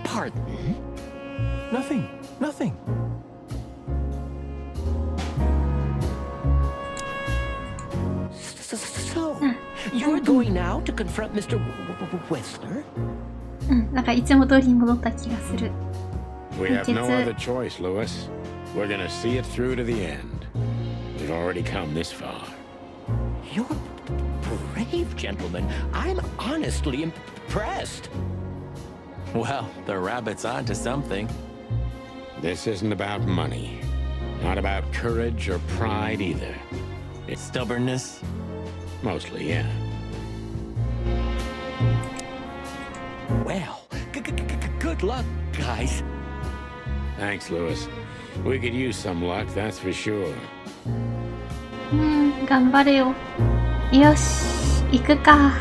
Pardon? Nothing. Nothing. So, you're going now to confront Mr. Whistler? なんかいつも通りに戻った気がする。 We have no It's other choice, Lewis. We're gonna see it through to the end. We've already come this far. You're brave, gentlemen. I'm honestly impressed. Well, the rabbit's onto something. This isn't about money. Not about courage or pride either. It's stubbornness. Mostly, yeah. Well, good luck, guys. Thanks, Lewis. We could use some luck, that's for sure. 頑張れよ。よし、行くか。は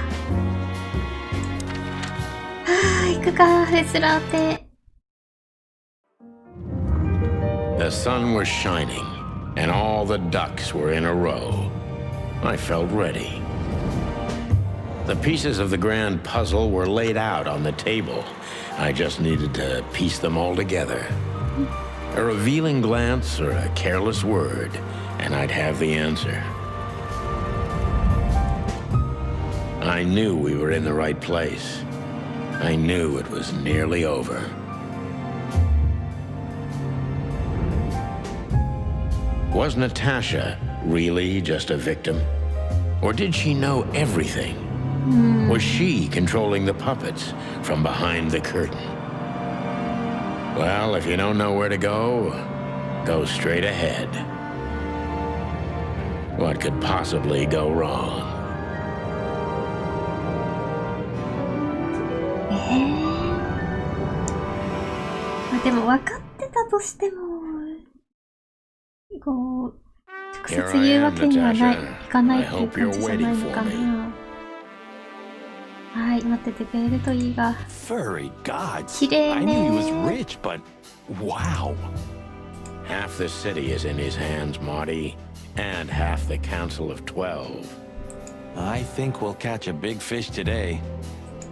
あ、行くか、レスラーテ。The sun was shining, and all the ducks were in a row. I felt ready. The pieces of the grand puzzle were laid out on the table. I just needed to piece them all together. A revealing glance or a careless word, and I'd have the answer. I knew we were in the right place. I knew it was nearly over. Was Natasha really just a victim? Or did she know everything? Was she controlling the puppets from behind the curtain? Well, if you don't know where to go, go straight ahead. What could possibly go wrong? まあでも分かってたとしても、こう、直接言うわけにはない、いかないっていう感じじゃないのかな。はい、待っててくれるといいが。Furry gods. 綺麗 I knew he ね was rich, but wow. Half the city is in his hands, Marty, and half the Council of 12. I think we'll catch a big fish today.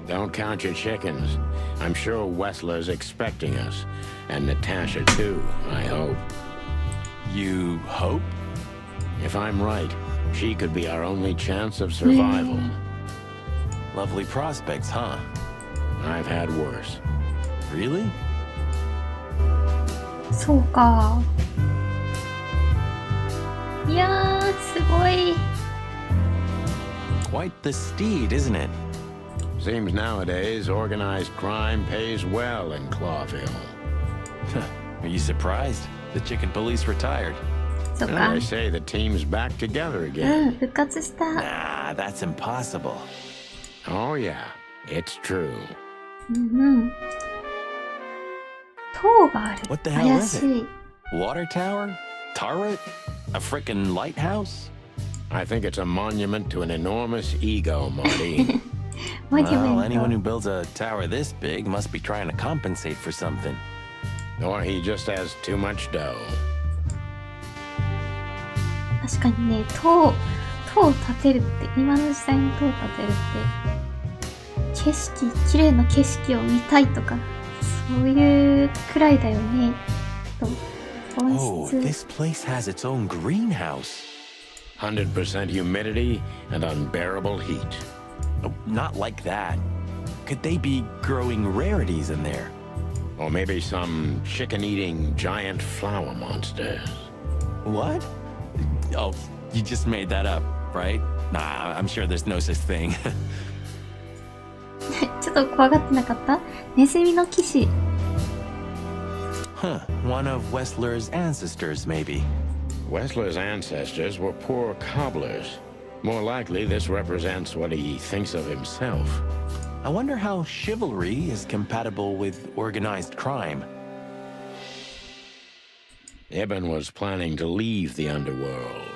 Don't count your chickens. I'm sure Wessler's expecting us, and Natasha too, I hope. You hope? If I'm right, she could be our only chance of survival. Lovely prospects, huh? I've had worse. Really? そうか。いやー、すごい。Quite the steed, isn't it? Seems nowadays organized crime pays well in Clawville. Are you surprised? The chicken police retired. そうか。 They say the team's back together うん、 again. 復活した。 Nah, that's impossible. Oh yeah, it's true. うん。塔がある。 What the hell 怪 is し it? い。 Water tower? Turret? A frickin' lighthouse? I think it's a monument to an enormous ego, Marty. モニュ Well, メン anyone ト。 who builds a tower this big must be trying to compensate for something. Or he just has too much dough. 確かにね、塔を建てるって、今の時代に塔を建てるって、景色、綺麗な景色を見たいとか、そういうくらいだよね。と、本 Oh, 質。 this place has its own greenhouse. 100% humidity and unbearable heat. Oh, not like that. Could they be growing rarities in there? Or maybe some chicken-eating giant flower monsters. What? Oh, you just made that up, right? Nah, I'm sure there's no such thing. ちょっと怖がってなかった？ネズミの騎士。 Huh, one of Wessler's ancestors, maybe. Wessler's ancestors were poor cobblers. More likely, this represents what he thinks of himself. I wonder how chivalry is compatible with organized crime. Ibn was planning to leave the underworld.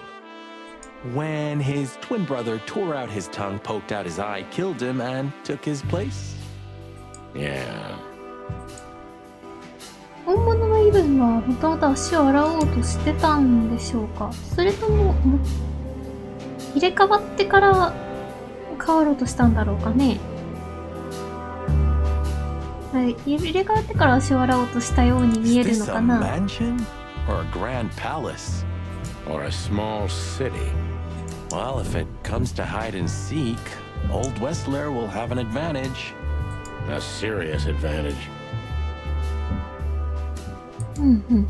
When his twin brother tore out his tongue, poked out his eye, killed him, and took his place? Yeah. 本物のイブンはもともと足を洗おうとしてたんでしょうか？それとも、入れ替わってから変わろうとしたんだろうかね？はい、入れ替わってから足を洗おうとしたように見える Is の this か a な？ mansion or a grand palace? Or a small city. Well, if it comes to hide and seek, old Wessler will have an advantage. A serious advantage. うんうん。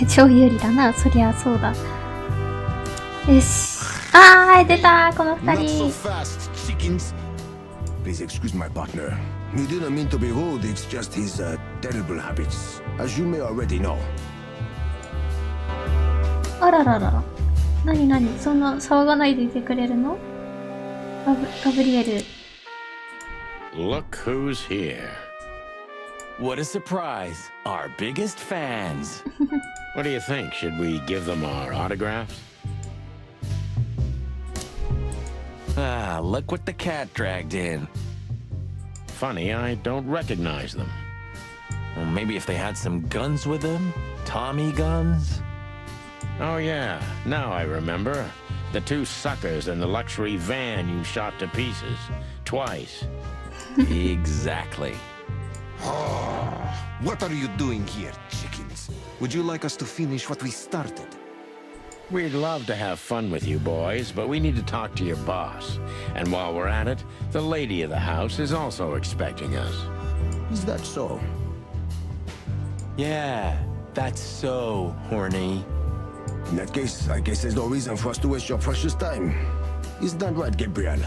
超有利だな。そりゃそうだ。よし。あー、出たこの二 Not so 人。 fast, chickens. Please excuse my partner. We didn't mean to be rude. It's just his terrible habits, as you may already know. あららら。なになに、そんな騒がないでいてくれるの？ガブリエル。Look who's here. What a surprise. Our biggest fans. What do you think? Should we give them our autographs? Ah, look what the cat dragged in. Funny, I don't recognize them. Well, maybe if they had some guns with them? Tommy guns? Oh yeah, now I remember. The two suckers in the luxury van you shot to pieces. Twice. Exactly. What are you doing here, chickens? Would you like us to finish what we started? We'd love to have fun with you boys, but we need to talk to your boss. And while we're at it, the lady of the house is also expecting us. Is that so? Yeah, that's so horny. In that case, I guess there's no reason for us to waste your precious time. Isn't that right, Gabriel?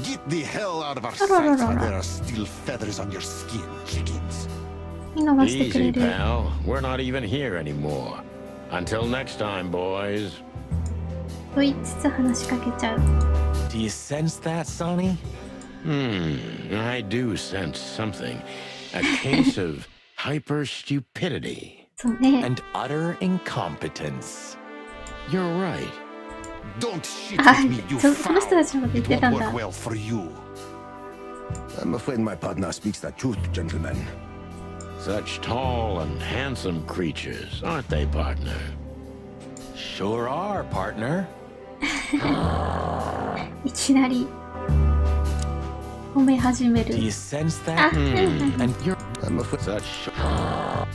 Get the hell out of our sight while there are still feathers on your skin, chickens. 見逃してくれ Easy, る。 pal. We're not even here anymore. Until next time, boys. と言いつつ話しかけちゃう。 Do you sense that, Sonny? I do sense something. A case of hyper stupidity. そうね。 And utter incompetence. You're right. Don't shit あ with me, you その人 foul. たちのこと言っ It てた won't んだ work。well for you. I'm afraid my partner speaks the truth, gentlemen. Such tall and handsome creatures, aren't they, partner? Sure are, partner. いきなり褒め始める Do。you sense あ、 that? うんうんうん。 And you're I'm afraid. Such は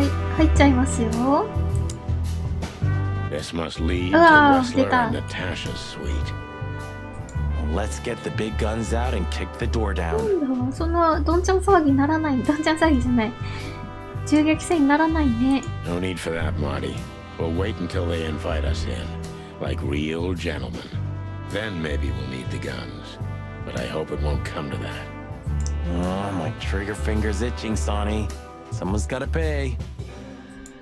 ーい、入っちゃいますよ。 This must lead to Ah, Wessler dita. and Natasha's suite. let's get the big guns out and kick the door な down. んだ、そんなどんちゃん騒ぎにならない。どんちゃん騒ぎじゃない。銃撃戦にならないね。 No need for that, Marty. We'll wait until they invite us in, like real gentlemen. Then maybe we'll need the guns. But I hope it won't come to that. Oh, my trigger finger's itching, Sonny. Someone's gotta pay.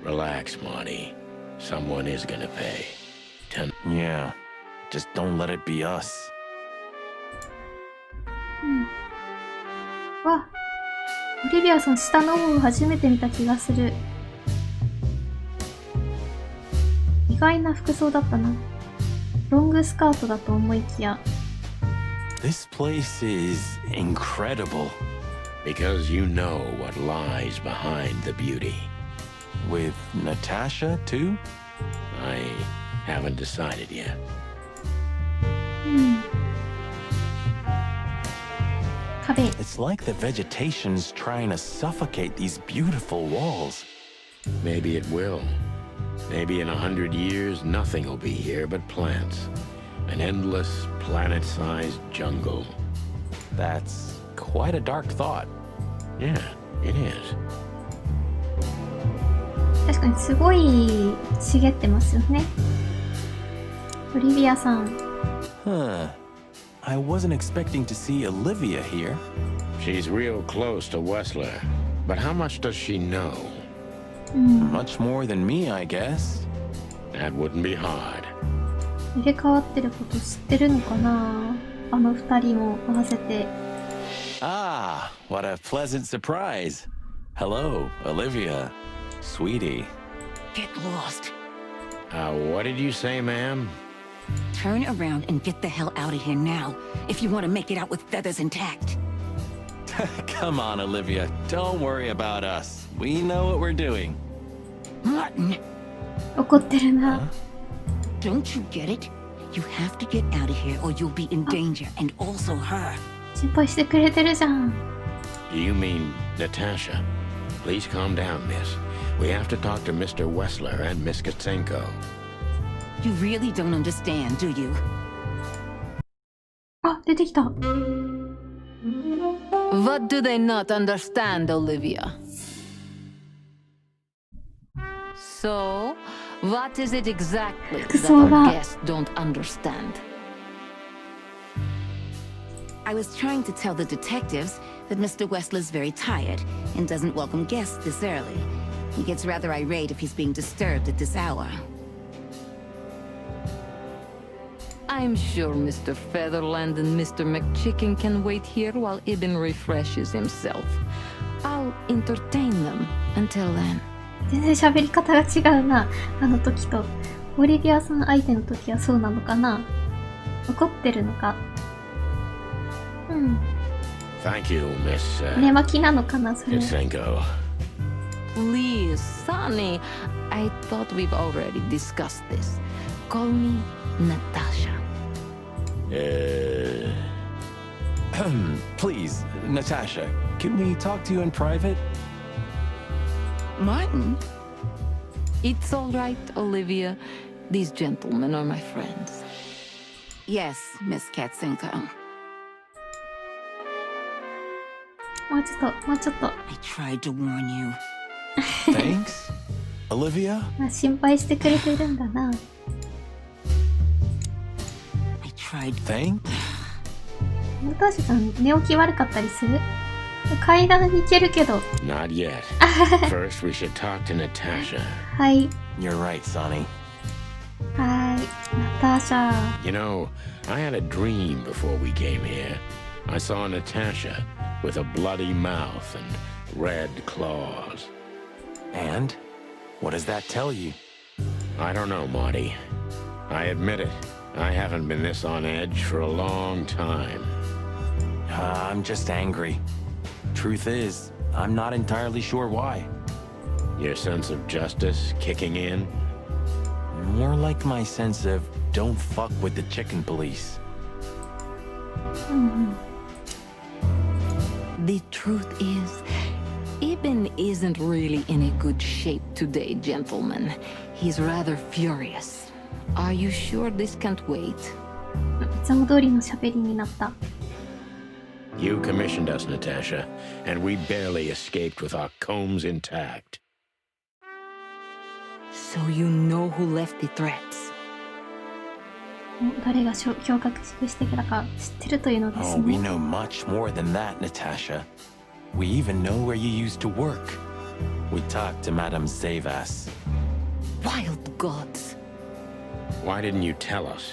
Relax, Marty. Someone is gonna pay. Yeah, just don't let it be us. わ、オリビアさん下の方初めて見た気がする。意外な服装だったな。ロングスカートだと思いきや。 This place is incredible. Because you know what lies behind the beauty. With Natasha, too? I haven't decided yet. 壁。 It's like the vegetation's trying to suffocate these beautiful walls. Maybe it will. Maybe in 100 years, nothing will be here but plants. An endless, planet-sized jungle. That's quite a dark thought. Yeah, it is. 確かにすごい茂ってますよね。オリビアさん。 Huh. I wasn't expecting to see Olivia here. She's real close to Wessler. But how much does she know? Much more than me, I guess. That wouldn't be hard. 入れ替わってること知ってるのかな、あの二人も合わせて。 Ah, what a pleasant surprise. Hello, Olivia. Sweetie. Get lost. What did you say, ma'am? Turn around and get the hell out of here now, if you want to make it out with feathers intact. Come on, Olivia. Don't worry about us. We know what we're doing. Martin, 怒ってるな。 don't you get it? You have to get out of here or you'll be in danger, and also her. 心配してくれてるじゃん。 Do you mean Natasha? Please calm down, miss. We have to talk to Mr. Wessler and Miss Katsenko. You really don't understand, do you? あ、出てきた。 What do they not understand, Olivia? So, what is it exactly that So our that- guests don't understand? I was trying to tell the detectives that Mr. Wessler's very tired and doesn't welcome guests this early. He gets rather irate if he's being disturbed at this hour. I'm sure Mr. Featherland and Mr. McChicken can wait here while Ibn refreshes himself. I'll entertain them until then. 全然喋り方が違うな。あの時と。オリビアさん相手の時はそうなのかな。怒ってるのか。うん。 Thank you, Miss 寝巻きなのかな、それ。 Itzenko. Please, Sonny. I thought we've already discussed this. Call me Natasha. Please, Natasha, can we talk to you in private? Martin? It's all right, Olivia. These gentlemen are my friends. Yes, Miss Katzenko. もうちょっと、もうちょっと。I tried to warn you. Thanks, Olivia. まあ、心配してくれてるんだな。I tried. Thank. ナターシャさん、寝起き悪かったりする？階段に行けるけど。 Not yet. First, we should talk to Natasha. はい。 You're right, Sonny. はーい。ナターシャ。 You know, I had a dream before we came here. I saw Natasha with a bloody mouth and red claws. And? What does that tell you? I don't know, Marty. I admit it. I haven't been this on edge for a long time. I'm just angry. Truth is, I'm not entirely sure why. Your sense of justice kicking in? More like my sense of don't fuck with the chicken police. The truth is, Ibn isn't really in a good shape today, gentlemen. He's rather furious. Are you sure this can't wait? いつも通りの喋りになった。 You commissioned us, Natasha, and we barely escaped with our combs intact. So you know who left the threats? 誰が驚愕してきたか知ってるというのです Oh, we ね。 know much more than that, Natasha. We even know where you used to work. We talked to Madame Zavas. Wild gods! Why didn't you tell us?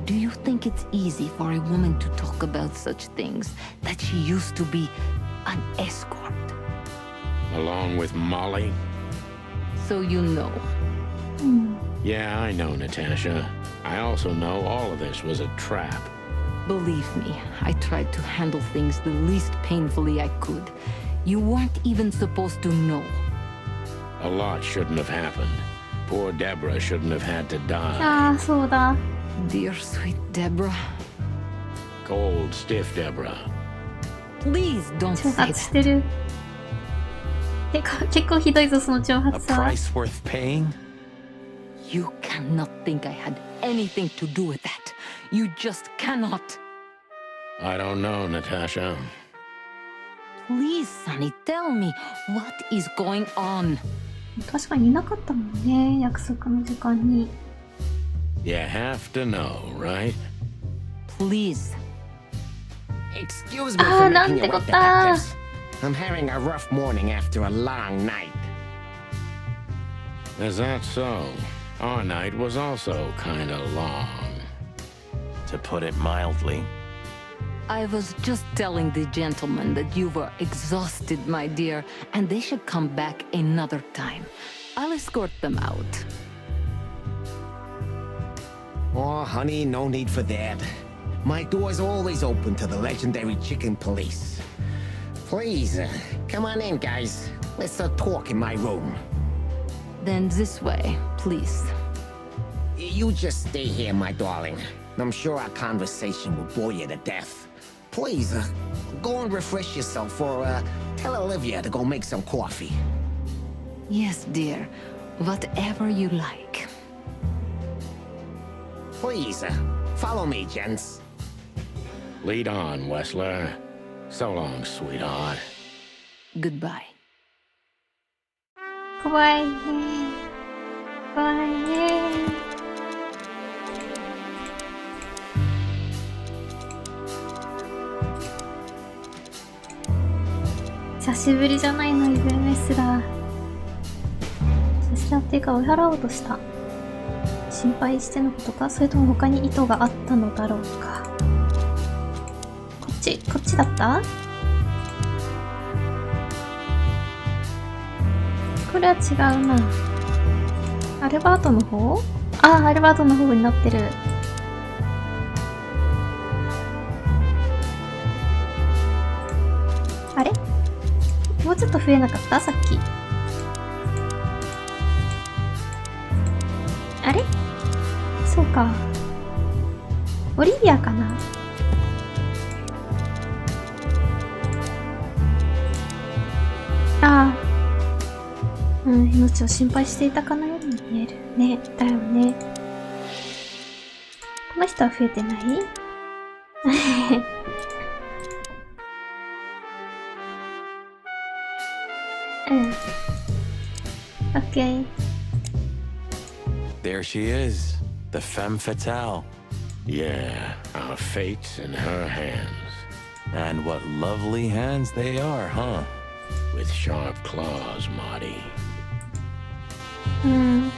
Do you think it's easy for a woman to talk about such things, that she used to be an escort? Along with Molly? So you know. Yeah, I know, Natasha. I also know all of this was a trap. Believe me, I tried to handle things the least painfully I could. You weren't even supposed to know. A lot shouldn't have happened. Poor Deborah shouldn't have had to die. ああ、そうだ。 Dear sweet Deborah, Cold, stiff Deborah. please don't 挑 say 発し that. てる。結構ひどいぞ、その挑 A 発は。 price worth paying? You cannot think I had anything to do with that. You just cannot. I don't know, Natasha. Please, Sonny, tell me, what is going on? 確かにいなかったもんね、約束の時間に。 You have to know, right? Please. Excuse me Ah, for making nante you wait, kota. detectives. I'm having a rough morning after a long night. Is that so? Our night was also kinda long. To put it mildly. I was just telling the gentlemen that you were exhausted, my dear, and they should come back another time. I'll escort them out. Oh, honey, no need for that. My door's always open to the legendary chicken police. Please, come on in, guys. Let's talk in my room. Then this way, please. You just stay here, my darling. I'm sure our conversation will bore you to death. Please, go and refresh yourself or tell Olivia to go make some coffee. Yes, dear. Whatever you like. Please, follow me, gents. Lead on, Wessler. So long, sweetheart. Goodbye. 怖いね。怖いね。久しぶりじゃないの、イベンレスラー。レスラーっていうか追い払おうとした。心配してのことか、それとも他に意図があったのだろうか。こっちだった？これは違うな。アルバートの方？ああ、アルバートの方になってる。あれ？もうちょっと増えなかった？さっき。あれ？そうか。オリビアかな？ああ。命を心配していたかのように見えるね。だよね。この人は増えてない？Okay. There she is, the femme fatale. Yeah, our fate's in her hands. And what lovely hands they are, huh? With sharp claws, Marty. I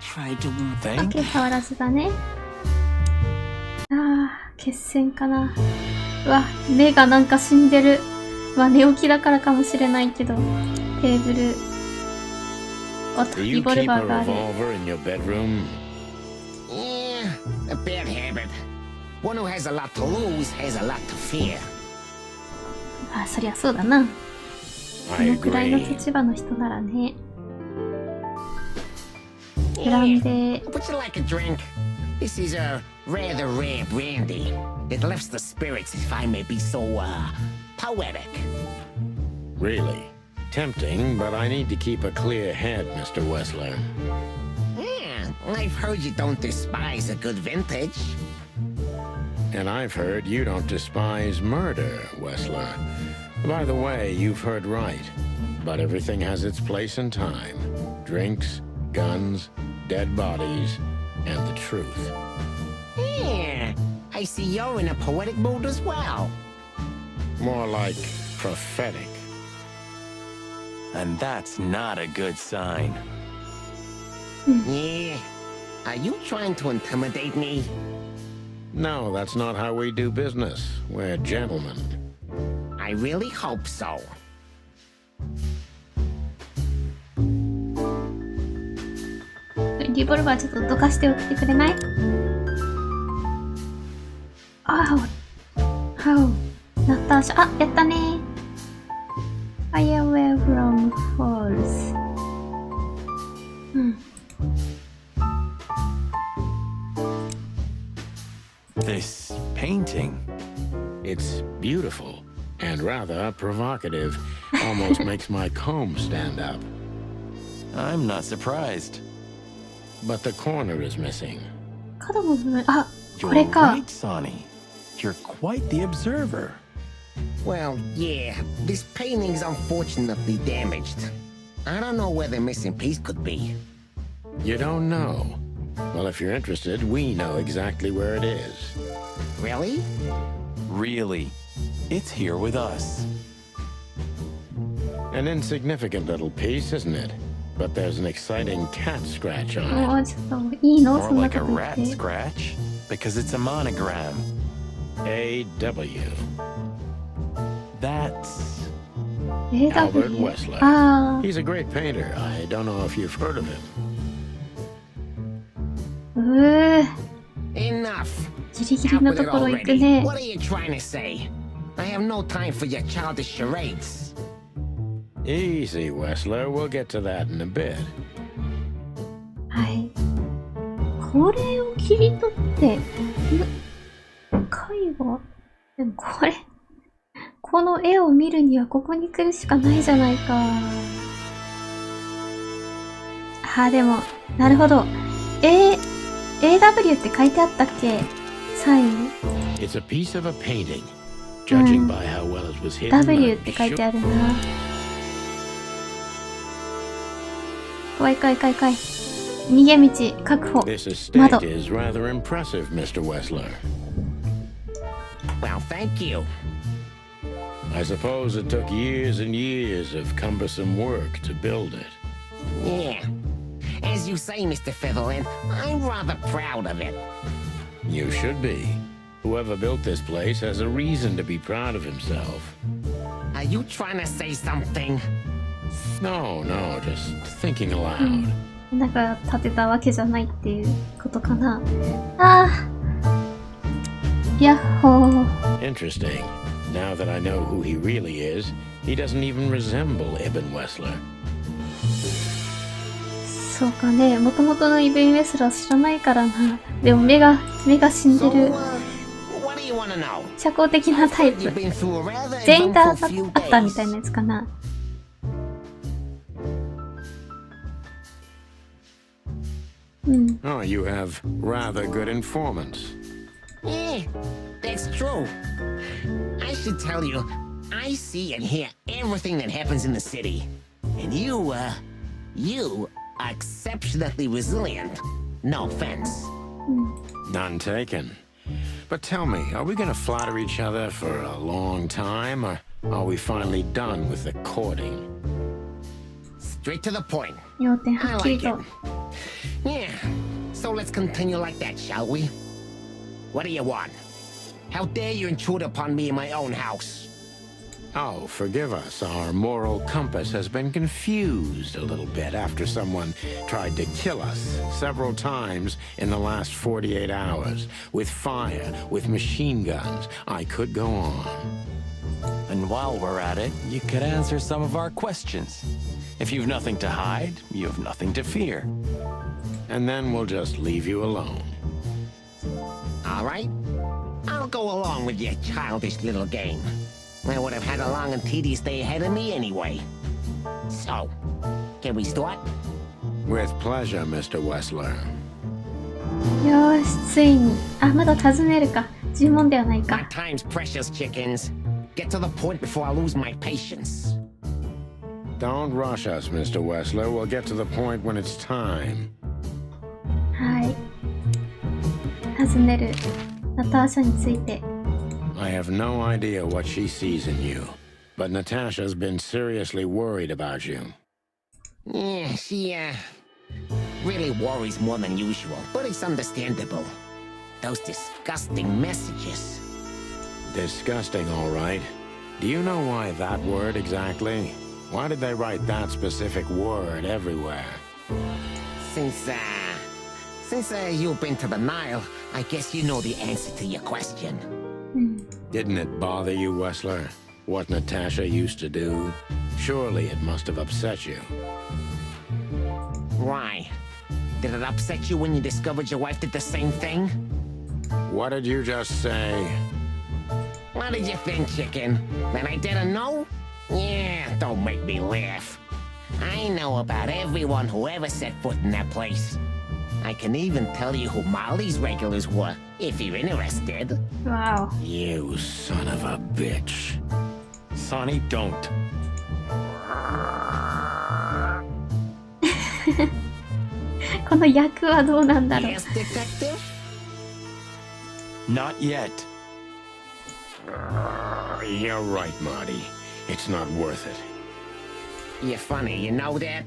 tried to warn Thank you. 変わらずだね。決戦かな。うわ、目がなんか死んでる。まあ寝起きだからかもしれないけど。テーブル。おっと、 Do リ you ボル keep バ a ーがある。 revolver in your bedroom? Yeah, a bad habit. One who has a lot to lose has a lot to fear. あ、そりゃそうだな。こ I のくらいの agree. 立場の人ならね。ブランデー。 Would you like a drink? This is a rather rare brandy. It lifts the spirits, if I may be so, poetic. Really? Tempting, but I need to keep a clear head, Mr. Wessler. Yeah, I've heard you don't despise a good vintage. And I've heard you don't despise murder, Wessler. By the way, you've heard right. But everything has its place and time. Drinks, guns, dead bodies, and the truth. Yeah, I see you're in a poetic mood as well. More like prophetic. And that's not a good sign. Yeah. Are you trying to intimidate me? No, that's not how we do business. We're gentlemen. I really hope so. リボルバーちょっとどかしておいてくれない？ああ、ナターシャ、あ、やったね。I am well from falls. うん。This painting. It's beautiful and rather provocative. Almost makes my comb stand up. I'm not surprised. But the corner is missing. 角の部分、あ、こ You're れか。 right, Sonny. You're quite the observer. Well, yeah, this painting's unfortunately damaged. I don't know where the missing piece could be. You don't know? Well, if you're interested, we know exactly where it is. Really? Really. It's here with us. An insignificant little piece, isn't it? But there's an exciting cat scratch on も it. うちょっといいの？ More そんな like こ a と言っ rat て。 scratch. Because it's a monogram. A.W. That's... Albert AW。 Wessler. ああ。 He's a great painter. I don't know if you've heard of him. Enough. ギリギリ Out の with と it ころ行く already. ね。 What are you trying to say? I have no time for your childish charades. Easy, Wessler. We'll get to that in a bit. はい。これを切り取って、絵画？でもこれ、この絵を見るにはここに来るしかないじゃないか。あ、でも、なるほど。AW って書いてあったっけ？サイン。It's a piece of a painting. Judging by how well it was hidden, W っ I'd て be 書いて sure. あるな。怖い怖い怖い怖い。逃げ道確保。 This estate 窓。 is rather impressive, Mr. Wessler. Well, thank you. I suppose it took years and years of cumbersome work to build it. Yeah. As you say, Mr. Featherland, I'm rather proud of it. You should be. Whoever built this place has a reason to be proud of himself. Are you trying to say something? No, no, just thinking aloud. なんか建てたわけじゃないっていうことかな。ああ。やっほー。 Interesting. Now that I know who he really is, he doesn't even resemble Ibn Wessler. そうかね。もともとのイベン・ウェスラー知らないからな。でも目が死んで So, る。 what do you want to know? 社交的なタイプ You've。been through a rather 全員と eventful あ few ったみたい days. なやつかな。Oh, you have rather good informants. Yeah, that's true. I should tell you, I see and hear everything that happens in the city. And you are exceptionally resilient. No offense. None taken. But tell me, are we going to flatter each other for a long time, or are we finally done with the courting? Straight to the point. 要点 I はっきり like it. と。 Yeah, so let's continue like that, shall we? What do you want? How dare you intrude upon me in my own house? Oh, forgive us. Our moral compass has been confused a little bit after someone tried to kill us several times in the last 48 hours. With fire, with machine guns. I could go on. And while we're at it, you could answer some of our questions. If you've nothing to hide, you have nothing to fear. And then we'll just leave you alone. All right? I'll go along with your childish little game. I would have had a long and tedious day ahead of me anyway. So, can we start? With pleasure, Mr. Wessler. よーし、ついに。あ、まだ尋ねるか。尋問ではない My か。 time's precious, chickens. Get to the point before I lose my patience. Don't rush us, Mr. Wessler. We'll get to the point when it's time. はい。尋ねる。ナターシャについて。 I have no idea what she sees in you, but Natasha's been seriously worried about you. Yeah, she, really worries more than usual, but it's understandable. Those disgusting messages. Disgusting, all right. Do you know why that word exactly? Why did they write that specific word everywhere? Since you've been to the Nile, I guess you know the answer to your question. Didn't it bother you, Wessler? What Natasha used to do? Surely it must have upset you. Why? Did it upset you when you discovered your wife did the same thing? What did you just say? What did you think, chicken? That I didn't know? Yeah, don't make me laugh. I know about everyone who ever set foot in that place. I can even tell you who Molly's regulars were, if you're interested. わ You son of a bitch. Sonny, don't. お。この役はどうなんだろう。 Yes, detective? Not yet. You're right, Marty. It's not worth it. You're funny, you know that?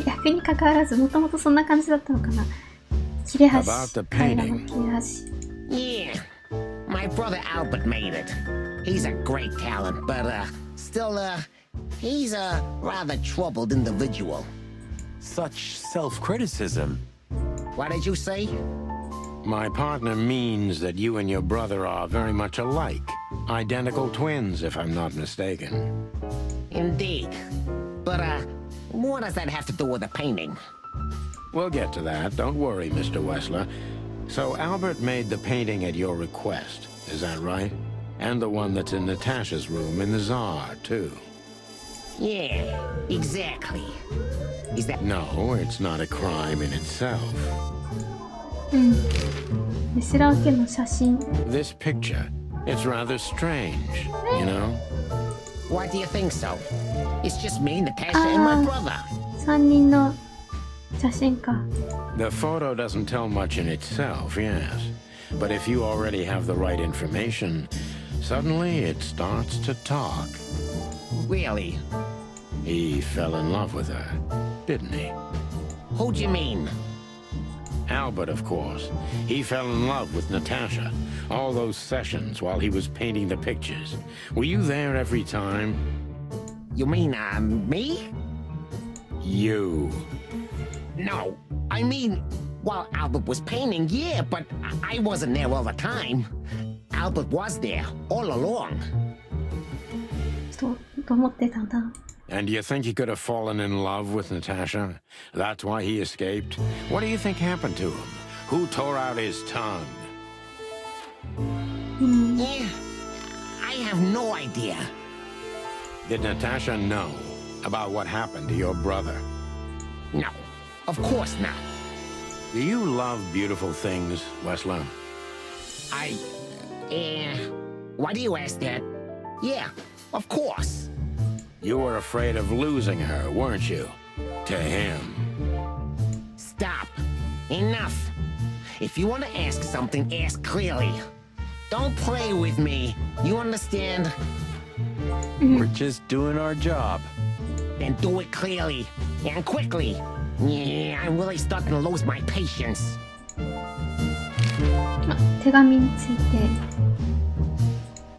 役に関わらず、もともとそんな感じだったのかな。切れ端。 About the 彼らの painting. 切れ端。 Yeah. My brother Albert made it. He's a great talent, but, still, he's a rather troubled individual. Such self-criticism. What did you say? My partner means that you and your brother are very much alike. Identical twins, if I'm not mistaken. Indeed. But, what does that have to do with the painting? We'll get to that. Don't worry, Mr. Wessler. So Albert made the painting at your request, is that right? And the one that's in Natasha's room in the Tsar, too. Yeah, exactly. Is that... No, it's not a crime in itself. メスラー家の写真。 This picture, it's rather strange, you know? Why do you think so? It's just me, Natasha, and my brother. 3人の写真か。 The photo doesn't tell much in itself, yes. But if you already have the right information, suddenly it starts to talk. Really? He fell in love with her, didn't he? Who do you mean? Albert, of course. He fell in love with Natasha. All those sessions while he was painting the pictures. Were you there every time? You mean, me? You. No, I mean, while Albert was painting, yeah, but I wasn't there all the time. Albert was there, all along. と思ってたんだ。 And do you think he could have fallen in love with Natasha? That's why he escaped? What do you think happened to him? Who tore out his tongue? Yeah, I have no idea. Did Natasha know about what happened to your brother? No, of course not. Do you love beautiful things, Wessler? Why do you ask that? Yeah, of course. You were afraid of losing her, weren't you? To him. Stop. Enough. If you want to ask something, ask clearly. Don't play with me. You understand? We're just doing our job. Then do it clearly. And quickly. Yeah, I'm really starting to lose my patience. 手紙について。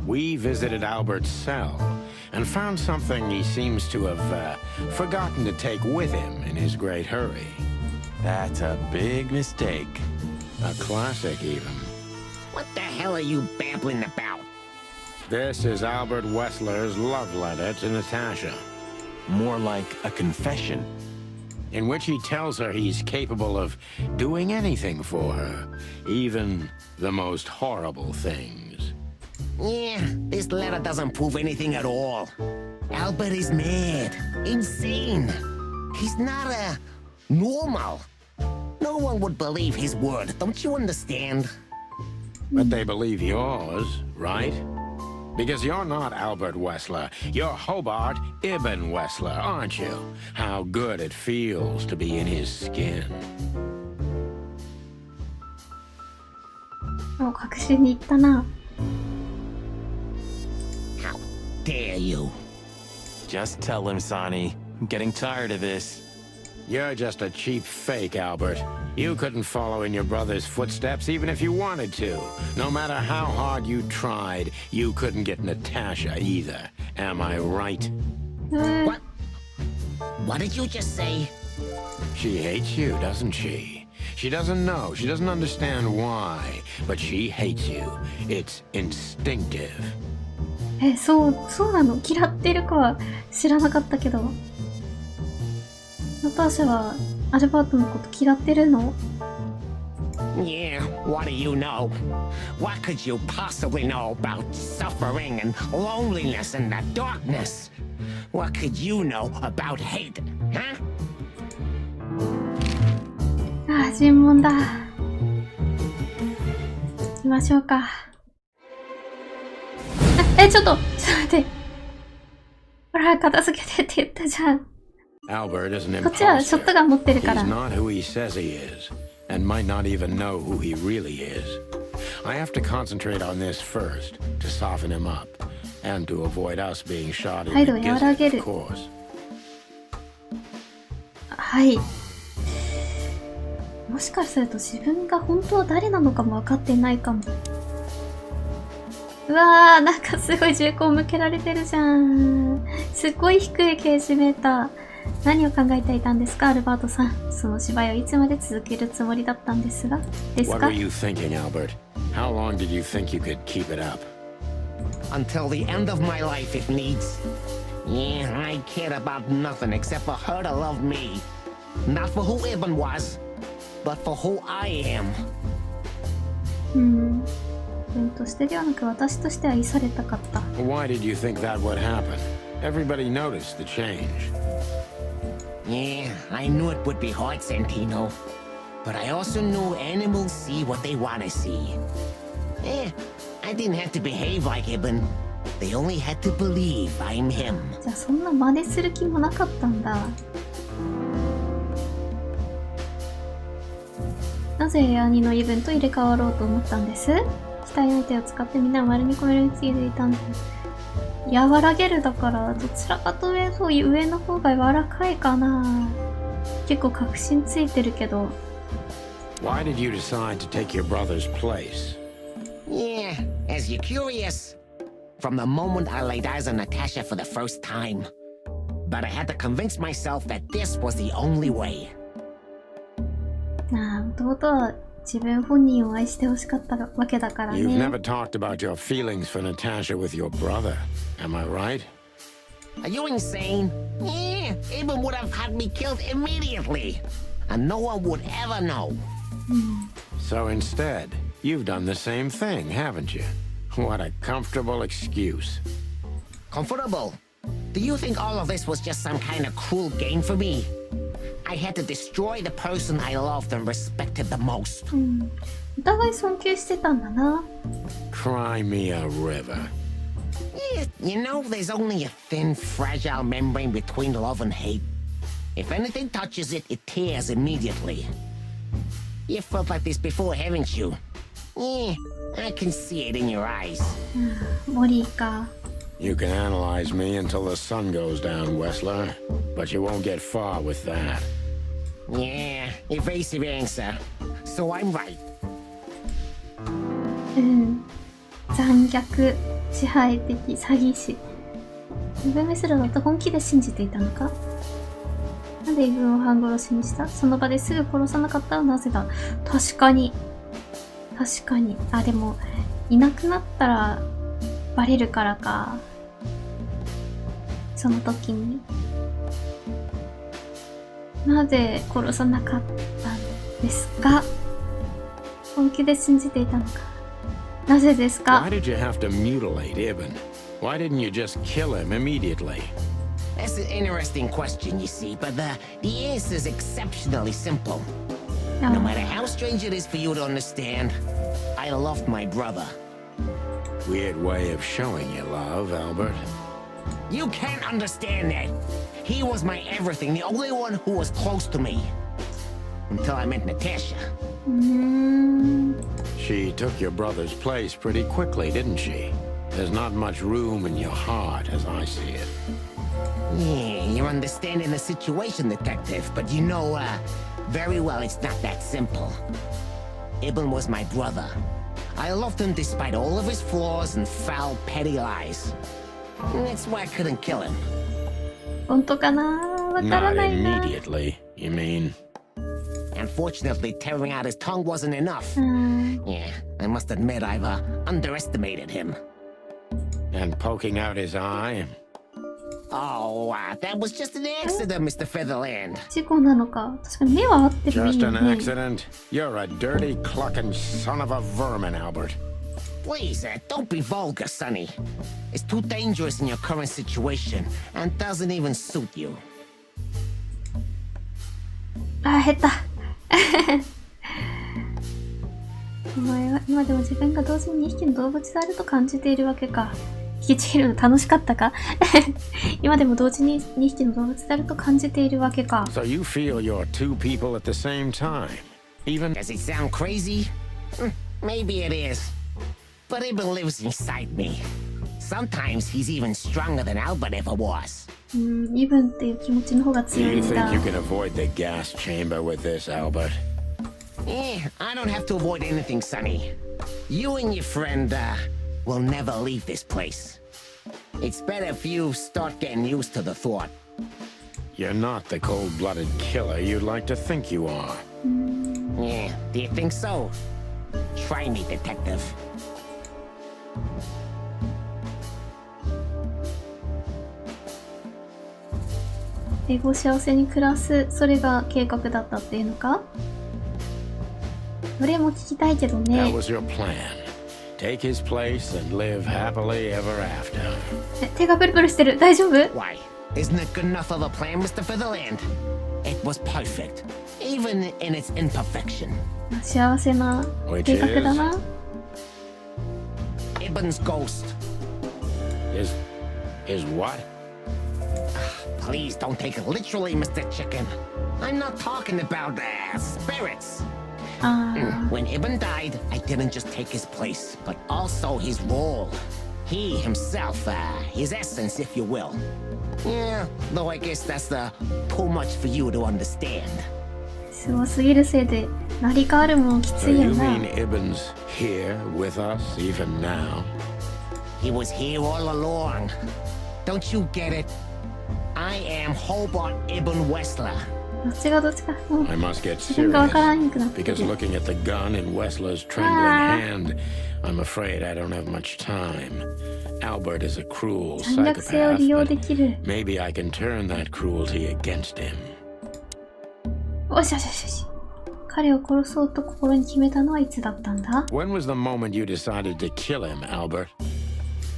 We visited Albert's cell and found something he seems to have forgotten to take with him in his great hurry. That's a big mistake. A classic, even. What the hell are you babbling about? This is Albert Wessler's love letter to Natasha, More like a confession. in which he tells her he's capable of doing anything for her, even the most horrible things. Yeah, this letter doesn't prove anything at all. Albert is mad. Insane. He's not normal. No one would believe his word, don't you understand? But they believe yours, right? Because you're not Albert Wessler. You're Hobart Ibn Wessler, aren't you? How good it feels to be in his skin. もう確信に行ったな。 How dare you? Just tell him, Sonny. I'm getting tired of this. You're just a cheap fake, Albert. You couldn't follow in your brother's footsteps even if you wanted to. No matter how hard you tried, you couldn't get Natasha either. Am I right? What? What did you just say? She hates you, doesn't she? She doesn't know. She doesn't understand why. But she hates you. It's instinctive. そうなの？嫌ってるかは知らなかったけど。ナターシャはアルバートのこと嫌ってるの？ Yeah, what do you know? What could you possibly know about suffering and loneliness and the darkness? What could you know about hate, huh? ああ、尋問だ。行きましょうか。ちょっと待って。ほら、片付けてって言ったじゃん。 Albert is an こっちはショットガン持ってるから。 He's not who he says he is, and might not even know who he really is. I have to concentrate on this first, to soften him up, and to avoid us being shot in 態 the 度を和らげ gizzard, る。 of course. はい。もしかすると自分が本当は誰なのかも分かってないかも。うわー、なんかすごい銃口向けられてるじゃん。すっごい低い刑事メーター。何を考えていたんですか、アルバートさん。その芝居をいつまで続けるつもりだったんですか？ What were you thinking, Albert? How long did you think you could keep it up? Until the end of my life, if needs. Yeah, I cared about nothing except for her to love me. Not for who Ibn was, but for who I am. 自分としてではなく私として愛されたかった。 Why did you think that would happen? Everybody noticed the change. Yeah, I knew it would be hard, Santino. But I also knew animals see what they want to see. I didn't have to behave like Ibn. They only had to believe I'm him. じゃあそんな真似する気もなかったんだ。なぜ兄の身分と入れ替わろうと思ったんです？期待相手を使ってみんなを丸に込めるについていたんです。和らげるだから、どちらかというと上の方が柔らかいかな。結構確信ついてるけど。Why did you decide to take your brother's place? Yeah, as you're curious. From the moment I laid eyes on Natasha for the first time. But I had to convince myself that this was the only way. 弟は自分本人を愛してほしかったわけだからね。You've never talked about your feelings for Natasha with your brother, am I right? Are you insane? Yeah, Abel would have had me killed immediately. And no one would ever know. So instead, you've done the same thing, haven't you? What a comfortable excuse. Comfortable? Do you think all of this was just some kind of cruel game for me? I had to destroy the person I loved and respected the most. お互い尊敬してたんだな。Cry me a river. Yeah, you know, there's only a thin, fragile membrane between love and hate. If anything touches it, it tears immediately. You felt like this before, haven't you? Yeah, I can see it in your eyes. モリーか。You can analyze me until the sun goes down, Wessler, but you won't get far with that. Yeah, evasive answer. So I'm right. 残虐、支配的、詐欺師。イブメスラだと本気で信じていたのか？なんでイブを半殺しにした？その場ですぐ殺さなかったらなぜだ？確かに。確かに。あ、でも、いなくなったらバレるからか。その時に。なぜ殺さなかったんですか？本気で信じていたのか。なぜですか？ Why did you have to mutilate Ibn? Why didn't you just kill him immediately? That's an interesting question, you see, but the answer is exceptionally simple. No matter how strange it is for you to understand, I loved my brother. Weird way of showing your love, Albert. You can't understand that. He was my everything, the only one who was close to me. Until I met Natasha. She took your brother's place pretty quickly, didn't she? There's not much room in your heart, as I see it. Yeah, you're understanding the situation, detective, but you know, very well it's not that simple. Ibn was my brother. I loved him despite all of his flaws and foul, petty lies. That's why I couldn't kill him. 本当かな？わからな Not いな。 immediately, you mean? Unfortunately, tearing out his tongue wasn't enough. Yeah, I must admit I've underestimated him. And poking out his eye? Oh, that was just an accident, Mr. Featherland. 事故なのか。確かに目は合ってるいい Just よ an ね。 accident? You're a dirty, clucking son of a vermin, Albert. Please, don't be vulgar, Sonny. It's too dangerous in your current situation and doesn't even suit you. あ、下手。お前は今でも自分が同時に2匹の動物であると感じているわけか。引きちぎるの楽しかったか？今でも同時に2匹の動物であると感じているわけか。So you feel you're two people at the same time? Even... Does it sound crazy? Maybe it is. But Ibn lives inside me. Sometimes he's even stronger than Albert ever was. イブンっていう気持ちの方が Do 強い you ん think だ。 you can avoid the gas chamber with this, Albert? I don't have to avoid anything, Sonny. You and your friend, will never leave this place. It's better if you start getting used to the thought. You're not the cold-blooded killer you'd like to think you are. Yeah, do you think so? Try me, detective. 英語を幸せに暮らす、それが計画だったっていうのか？どれも聞きたいけど That ね。 was your plan. Take his place and live happily ever after. 手がブルブルしてる。大丈夫？ Why? Isn't it good enough of a plan, Mr. Featherland? It was perfect, even in its imperfection. 幸せな計画だな。 Ibn's ghost. Is what? Please don't take it literally, Mr. Chicken. I'm not talking about spirits. ああ、 When Ibn died, I didn't just take his place, but also his role. He himself, his essence, if you will. Yeah, though I guess that's too much for you to understand. すごすぎるせいで成り変わるもんき So ついよ you な。 mean Ibn's here with us even now? He was here all along. Don't you get it? I am Hobart Ibn Wessler. どっちがどっちか。もう I must get 自分がわからんくな serious ってく because る。 looking at the gun in Wessler's trembling hand, I'm afraid I don't have much time. Albert is a cruel 残虐性を psychopath, 利用で but きる。 maybe I can turn that cruelty against him. おしよしよしよし。彼を殺そうと心に決めたのはいつだったんだ？ When was the moment you decided to kill him, Albert?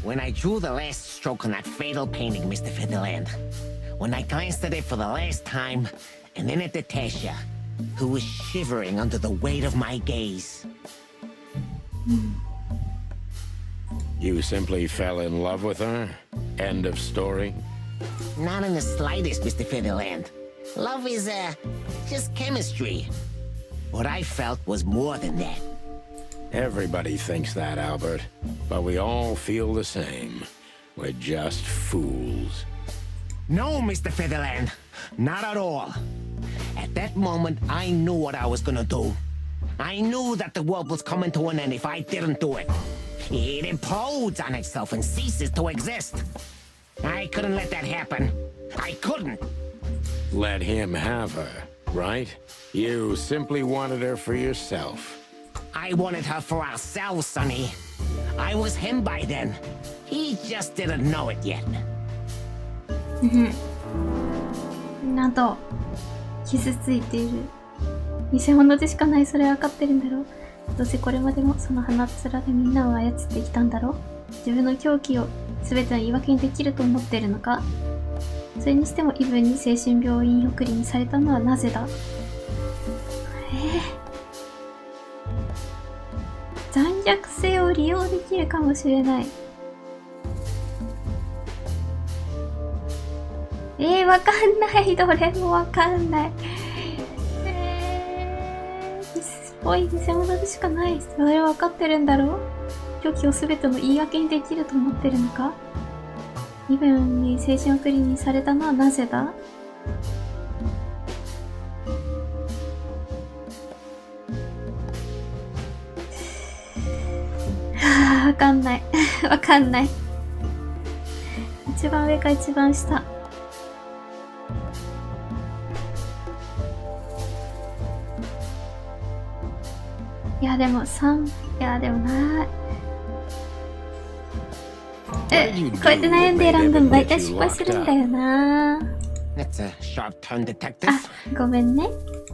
When I drew the last stroke on that fatal painting, Mr. Fiddleland. When I glanced at it for the last time, and then at Natasha, who was shivering under the weight of my gaze. You simply fell in love with her? End of story? Not in the slightest, Mr. Fiddleland. Love is, just chemistry. What I felt was more than that. Everybody thinks that, Albert. But we all feel the same. We're just fools. No, Mr. Fiddleland. Not at all. At that moment, I knew what I was gonna do. I knew that the world was coming to an end if I didn't do it. It implodes on itself and ceases to exist. I couldn't let that happen. I couldn't. Let him have her, right? You simply wanted her for yourself. I wanted her for ourselves, Sonny. I was him by then. He just didn't know it yet. なんと傷ついている。偽物でしかない、それは分かってるんだろう。どうせこれまでもその鼻っ面でみんなを操ってきたんだろう。自分の狂気を全ての言い訳にできると思っているのか。それにしてもイブンに精神病院送りにされたのはなぜだ。残虐性を利用できるかもしれない。わかんない。どれもわかんない。すごい偽物でしかない。それはわかってるんだろう。狂気をすべての言い訳にできると思ってるのか。イブンに精神送りにされたのはなぜだ。わかんない。わかんない。一番上か一番下。いやでも3、いやでもな、こうやって悩んで選んでも大体失敗するんだよな。 That's a sharp turn, detective. あ、ごめんね。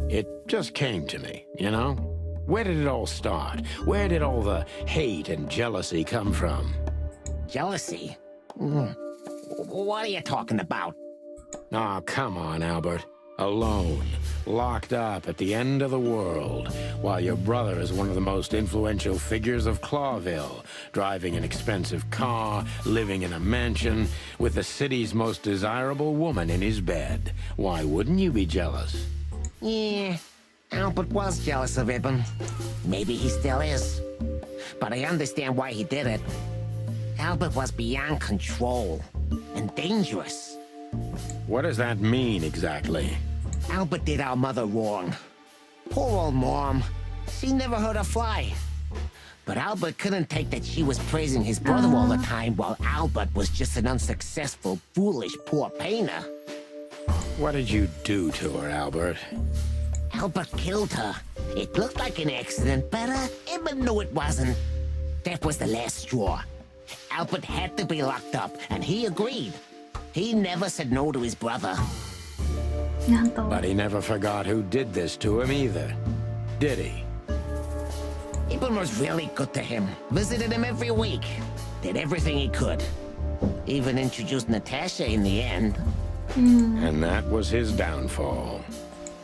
It just came to me, you know? Where did it all start? Where did all the hate and jealousy come from? Jealousy? What are you talking about? Oh, come on, Albert. Alone, locked up at the end of the world, while your brother is one of the most influential figures of Clawville, driving an expensive car, living in a mansion, with the city's most desirable woman in his bed. Why wouldn't you be jealous? Yeah, Albert was jealous of Ibn. Maybe he still is. But I understand why he did it. Albert was beyond control and dangerous. What does that mean exactly? Albert did our mother wrong. Poor old Mom. She never heard her fly. But Albert couldn't take that she was praising his brother all the time while Albert was just an unsuccessful, foolish, poor painter. What did you do to her, Albert? Albert killed her. It looked like an accident, but Ibn knew it wasn't. That was the last straw. Albert had to be locked up, and he agreed. He never said no to his brother. なんと But he never forgot who did this to him either. Did he? Ibn was really good to him. Visited him every week. Did everything he could. Even introduced Natasha in the end. And that was his downfall.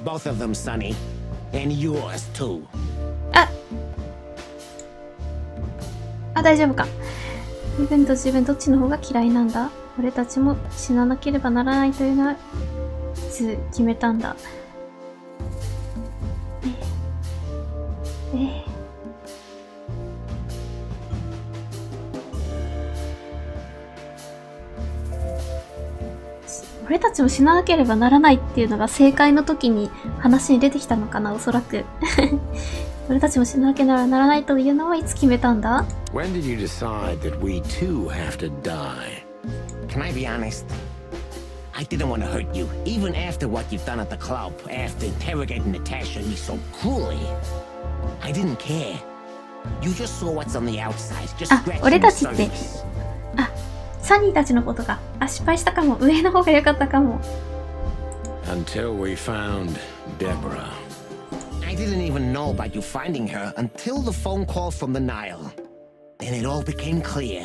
Both of them, Sonny. And yours, too. あ、大丈夫か。イブンと自分どっちの方が嫌いなんだ？俺たちも死ななければならないというのはいつ決めたんだ。俺たちも死ななければならないっていうのが正解の時に話に出てきたのかな、おそらく。俺たちも死ななければならないというのはいつ決めたんだ？ When did you decide that we too have to die? Can I be honest? I didn't want to hurt you, even after what you've done at the club, after interrogating Natasha me so cruelly. I didn't care. You just saw what's on the outside, just あ、俺 scratching た the ちって、 surface. あ、サニーたちのことが、失敗したかも、上の方が良かったかも。Until we found Deborah. I didn't even know about you finding her until the phone call from the Nile. Then it all became clear.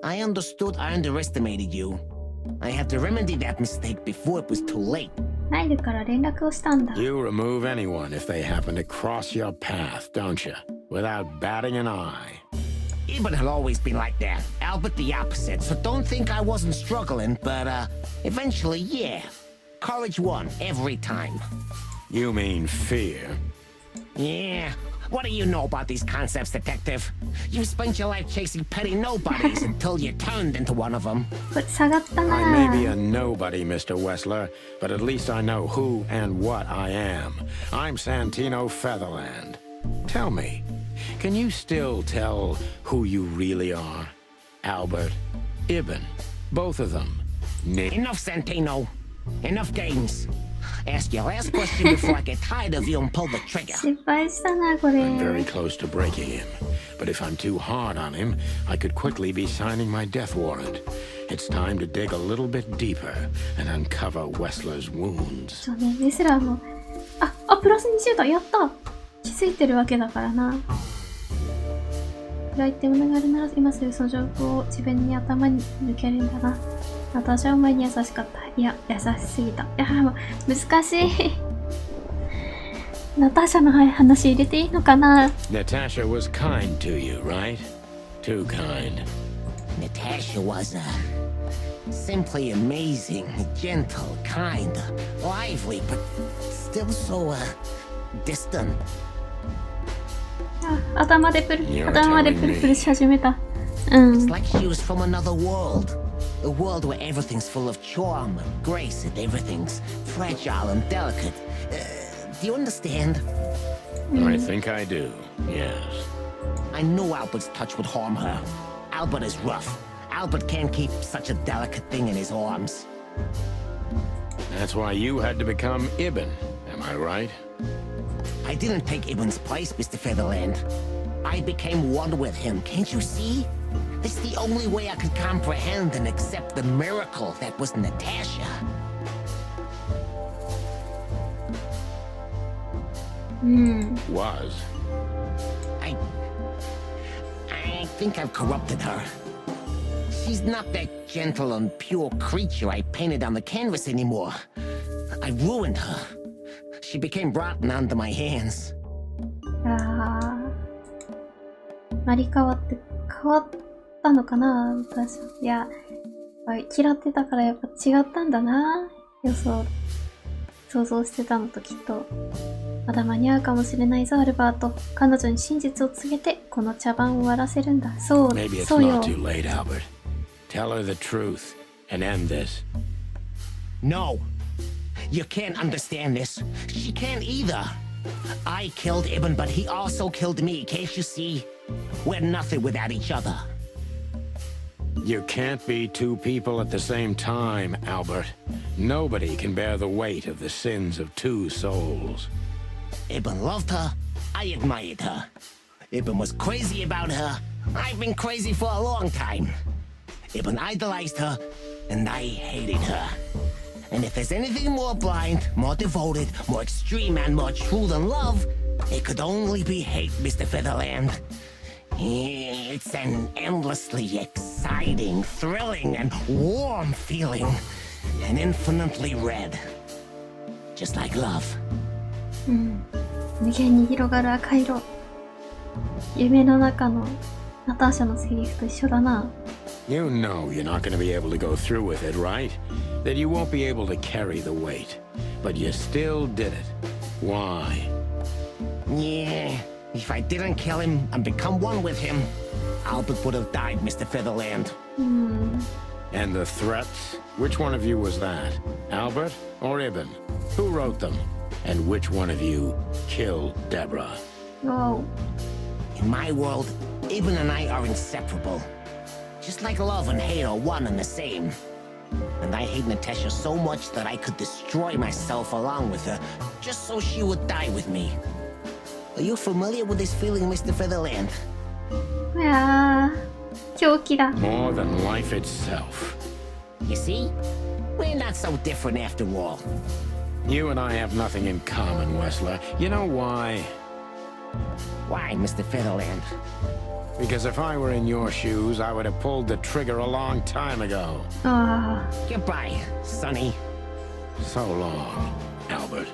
I understood I underestimated you. I had to remedy that mistake before it was too late. ナイルから連絡をしたんだ。You remove anyone if they happen to cross your path, don't you? Without batting an eye. Eben had always been like that. Albert the opposite, so don't think I wasn't struggling, but eventually, yeah. Courage won every time. You mean fear? Yeah. What do you know about these concepts, detective? You spent your life chasing petty nobodies until you turned into one of them. これ下がったな I may be a nobody, Mr. Wessler, but at least I know who and what I am. I'm Santino Featherland. Tell me, can you still tell who you really are? Albert, Ibn, both of them. Enough, Santino. Enough games. Ask your last question before I get tired of you and pull the trigger. 失敗したな、これ。 I'm very close to breaking him, but if I'm too hard on him, I could quickly be signing my death warrant. It's time to dig a little bit deeper and uncover Wessler's wounds. そうね、レスラーも、プラス20だ、やった！気づいてるわけだからな。暗いってものがあるなら、今すぐその情報を自分に頭に抜けるんだな。私はお前に優しかった。いや、優しすぎた。いや、もう、難しい。ナターシャの話入れていいのかな？ Natasha was kind to you, right? Too kind. Natasha was simply amazing, gentle, kind, lively, but still so distant. 頭でプルプルし始めた。It's like she was from another world. A world where everything's full of charm and grace and everything's fragile and delicate. Do you understand? I think I do, yes. I know Albert's touch would harm her. Albert is rough. Albert can't keep such a delicate thing in his arms. That's why you had to become Ibn, am I right? I didn't take Ibn's place, Mr. Featherland. I became one with him, can't you see? It's the only way I could comprehend and accept the miracle that was Natasha. Was. I think I've corrupted her. She's not that gentle and pure creature I painted on the canvas anymore. I ruined her. She became rotten under my hands. 成り変わったのかな、私。いや、嫌ってたからやっぱ違ったんだな。想像してたのときっと。まだ間に合うかもしれないぞ、アルバート。彼女に真実を告げて、この茶番を終わらせるんだ。そうよ。 Maybe it's not too late, Albert. Tell her the truth and end this. No. You can't understand this. She can't either. I killed Ibn, but he also killed me, can't you see? We're nothing without each other. You can't be two people at the same time, Albert. Nobody can bear the weight of the sins of two souls. Ibn loved her. I admired her. Ibn was crazy about her. I've been crazy for a long time. Ibn idolized her, and I hated her. And if there's anything more blind, more devoted, more extreme, and more true than love, it could only be hate, Mr. Featherland. It's an endlessly exciting, thrilling, and warm feeling. And infinitely red. Just like love. 無限に広がる赤色。夢の中のナターシャのセリフと一緒だな。You know you're not going to be able to go through with it, right? That you won't be able to carry the weight. But you still did it. Why? Yeah, if I didn't kill him and become one with him, Albert would have died, Mr. Featherland. And the threats? Which one of you was that? Albert or Ibn? Who wrote them? And which one of you killed Deborah? Whoa. In my world, Ibn and I are inseparable. Just like love and hate are one and the same. And I hate Natasha so much that I could destroy myself along with her, just so she would die with me. Are you familiar with this feeling, Mr. Featherland? いやー、狂気だ。 More than life itself. You see? We're not so different after all. You and I have nothing in common, Wessler. You know why? Why, Mr. Featherland? Because if I were in your shoes, I would have pulled the trigger a long time ago. あ Goodbye, Sonny. So long, Albert.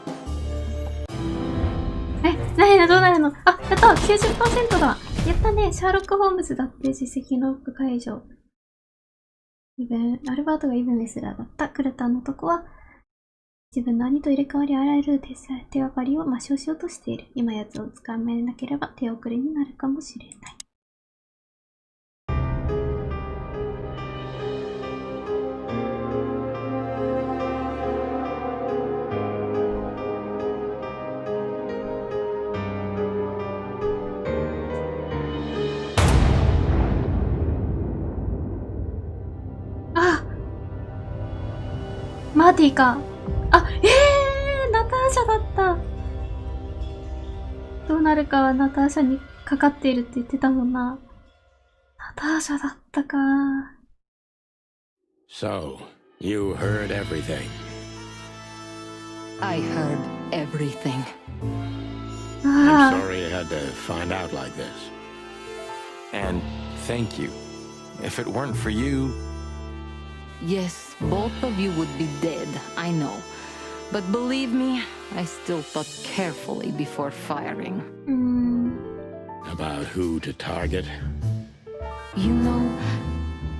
ー。何だ、どうなるの？あ、やった !90% だ。やったね。シャーロック・ホームズだって実績の解除。アルバートがイブン・ウェスラーだった。クルタンの男は自分の兄と入れ替わりあらゆる手がかりを抹消しようとしている。今やつを捕まえなければ手遅れになるかもしれない。マーティか。あ、ナターシャだった。どうなるかはナターシャにかかっているって言ってたもんな。ナターシャだったか。So, you heard everything. I heard everything. Ah. I'm sorry you had to find out like this. And thank you. If it weren't for you... Yes, both of you would be dead, I know. But believe me, I still thought carefully before firing. About who to target? You know,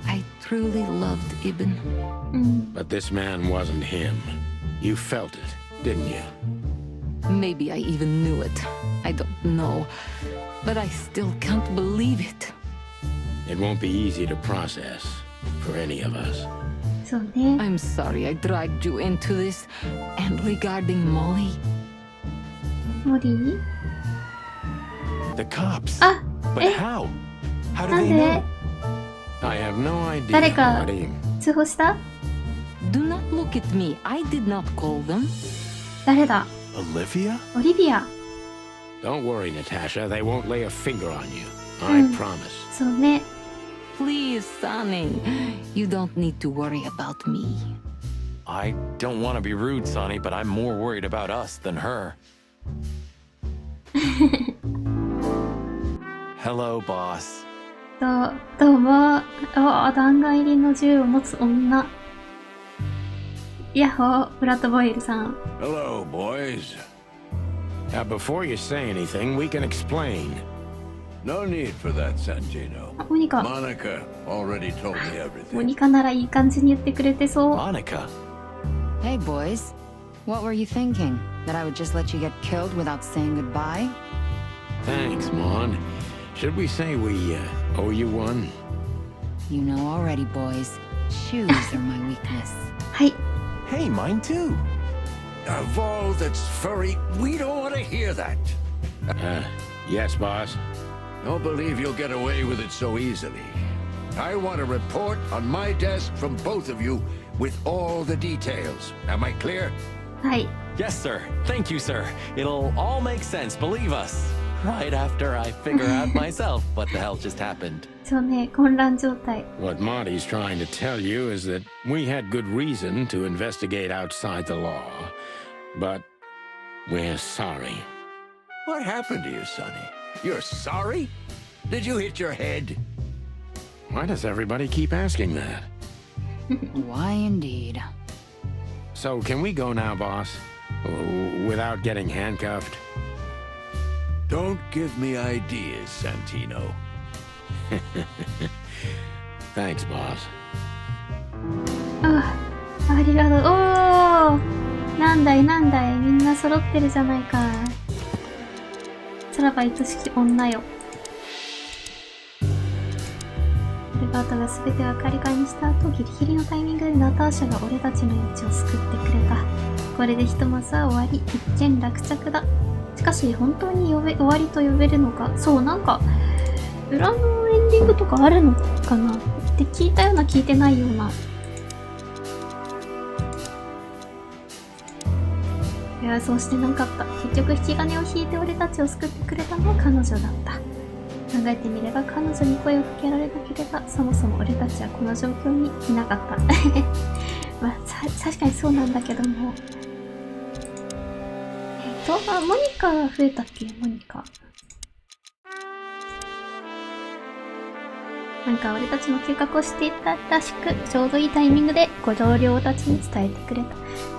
I truly loved Ibn. But this man wasn't him. You felt it, didn't you? Maybe I even knew it. I don't know. But I still can't believe it. It won't be easy to process for any of us. そうね。 I'm sorry I dragged you into this. And regarding Molly... モリー The cops. あ、 But え、 how? How do なん they で know? I have no idea, 誰か Marty. 通報した？ Do not look at me. I did not call them. 誰だ？ Olivia? オリビア。 Don't worry, Natasha. They won't lay a finger on you. I promise. そうね。 Please, Sonny. You don't need to worry about me. I don't want to be rude, Sonny, but I'm more worried about us than her. Hello, boss. どうも。弾丸入りの銃を持つ女。ヤッホー、ブラッド・ボイルさん。 Hello, boys. Before you say anything, we can explain. No need for that, Santino. あ、モニカ。 Monica already told me モ everything. ニカならいい感じに言ってくれてそう。 Monica. Hey, boys. What were you thinking? That I would just let you get killed without saying goodbye? Thanks, Mon. Should we say we owe you one? You know already, boys. Shoes are my weakness. はい。 Hey, mine too. Of all that's furry, we don't want to hear that. Yes, boss. Don't believe you'll get away with it so easily. I want a report on my desk from both of you with all the details. Am I clear? はい。 Yes, sir. Thank you, sir. It'll all make sense, believe us. Right after I figure out myself what the hell just happened. そうね、混乱状態。 What Marty's trying to tell you is that we had good reason to investigate outside the law. But we're sorry. What happened to you, Sonny? You're sorry? Did you hit your head? Why does everybody keep asking that? Why indeed? So can we go now, boss? Without getting handcuffed? Don't give me ideas, Santino. Thanks, boss. ありがとう。おー、なんだいみんな揃ってるじゃないか。さらば愛しき女よ。アルバートが全て分かりかえにした後、ギリギリのタイミングでナターシャが俺たちの命を救ってくれた。これでひとまずは終わり、一件落着だ。しかし本当に終わりと呼べるのか。そう、なんか裏のエンディングとかあるのかなって聞いたような聞いてないような。いや、そうしてなかった。結局引き金を引いて俺たちを救ってくれたのは彼女だった。考えてみれば彼女に声をかけられなければそもそも俺たちはこの状況にいなかった。まあ、確かにそうなんだけども。モニカが増えたっけ？モニカ。なんか俺たちの計画をしていたらしく、ちょうどいいタイミングでご同僚たちに伝えてくれた。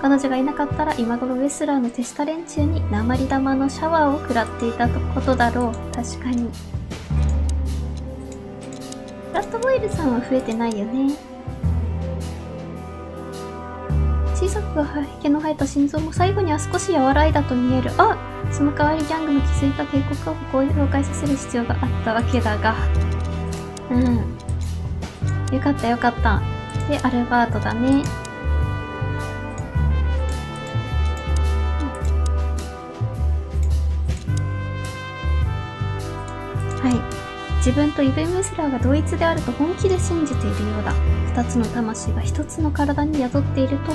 彼女がいなかったら今頃ウェスラーの手下連中に鉛玉のシャワーを食らっていたことだろう。確かに。ラットボイルさんは増えてないよね。小さく毛の生えた心臓も最後には少し和らいだと見える。あ、その代わりギャングの築いた帝国をここに崩壊させる必要があったわけだが。うん。よかったよかった。で、アルバートだね。はい。自分とイブン・ウェスラーが同一であると本気で信じているようだ。二つの魂が一つの体に宿っていると、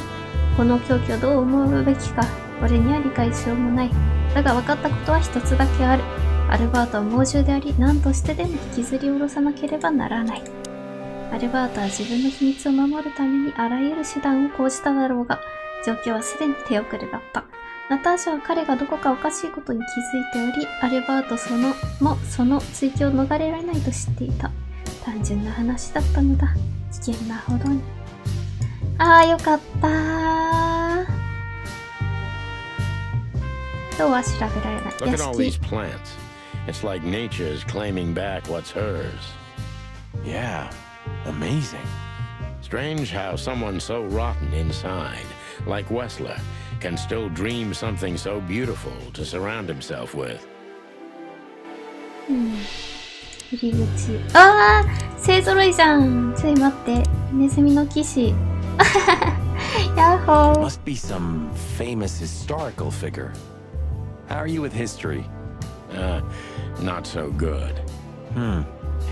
この狂気をどう思うべきか、俺には理解しようもない。だが分かったことは一つだけある。アルバートは猛獣であり、何としてでも引きずり下ろさなければならない。アルバートは自分の秘密を守るためにあらゆる手段を講じただろうが、状況はすでに手遅れだった。ナターシャは彼がどこかおかしいことに気づいており、アルバートその追及を逃れられないと知っていた。単純な話だったのだ。危険なほどに。ああ、よかったー。とは調べられない。 Look at all these plants. It's like nature's claiming back what's hers. Yeah, amazing. Strange how someone so rotten inside, like Wessler, can still dream something so beautiful to surround himself with. 入り口。ああ、勢揃いじゃん。ちょい待って。ネズミの騎士。ヤッホー。 Must be some famous historical figure. How are you with history? Not so good.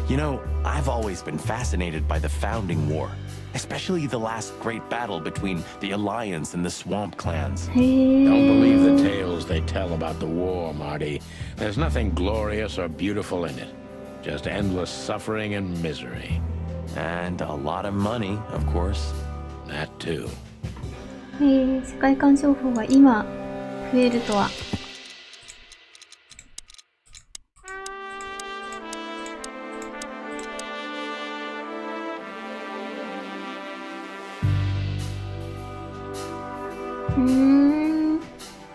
You know, I've always been fascinated by the Founding War, especially the last great battle between the Alliance and the Swamp clans. Don't believe the tales they tell about the war, Marty. There's nothing glorious or beautiful in it. Just endless suffering and misery. And a lot of money, of course. That too. 世界観情報が今増えるとは。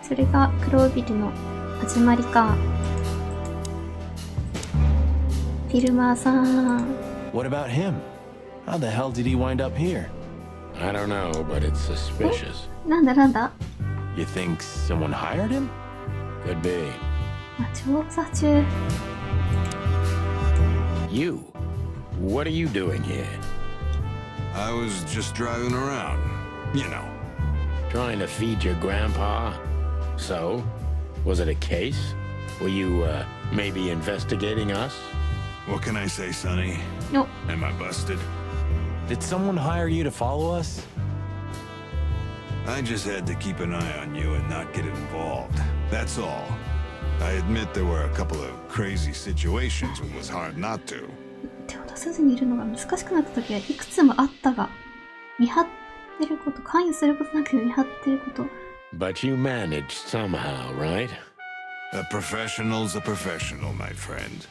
それがクロービルの始まりか。フィルマーさん。What about him? How the hell did he wind up here? I don't know, but it's suspicious. なんだ You think someone hired him? Could be. 調査中。You? What are you doing here? I was just driving around, you know. Trying to feed your grandpa? So? Was it a case? Were you, maybe investigating us? What can I say, Sonny? No. Am I busted? Did someone hire you to follow us? I just had to keep an eye on you and not get involved. That's all. I admit there were a couple of crazy situations when it was hard not to. 手を出さずにいるのが難しくなった時はいくつもあったが、見張ってること、関与することなく見張ってること。But you managed somehow, right? A professional's a professional, my friend.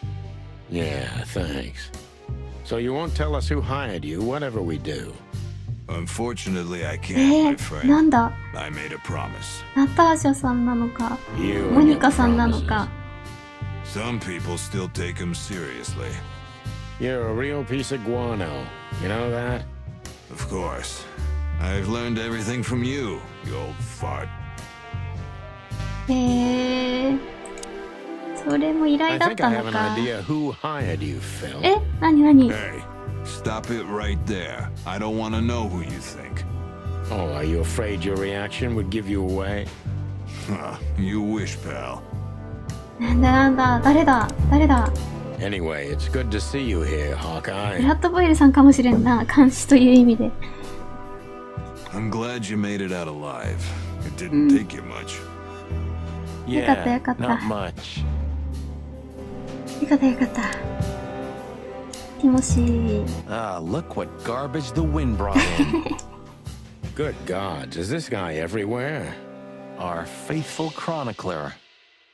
Yeah, thanks. So you won't tell us who hired you, whatever we do? Unfortunately, I can't, my friend. なんだ I made a promise. ナターシャさんなのか、 You モ and ニ your カさんなのか。 Some people still take them seriously. You're a real piece of guano. You know that? Of course. I've learned everything from you, you old fart. それも依 I 頼だっ think た I の have an か。 idea who hired you, Phil. え、なになに？ Hey, stop it right there. I don't want to know who you think. Oh, are you afraid your reaction would give you away? Huh, you wish, pal. なんだ、誰だ、誰だ。 Anyway, it's good to see you here, ブ Hawkeye. ラッドボイルさんかもしれんな、監視という意味で。 I'm glad you made it out alive. It didn't take you much. よかったよかった。 not much. よかったよかった。ティモシー。 Ah, look what garbage the wind brought in. Good gods, is this guy everywhere? Our faithful chronicler.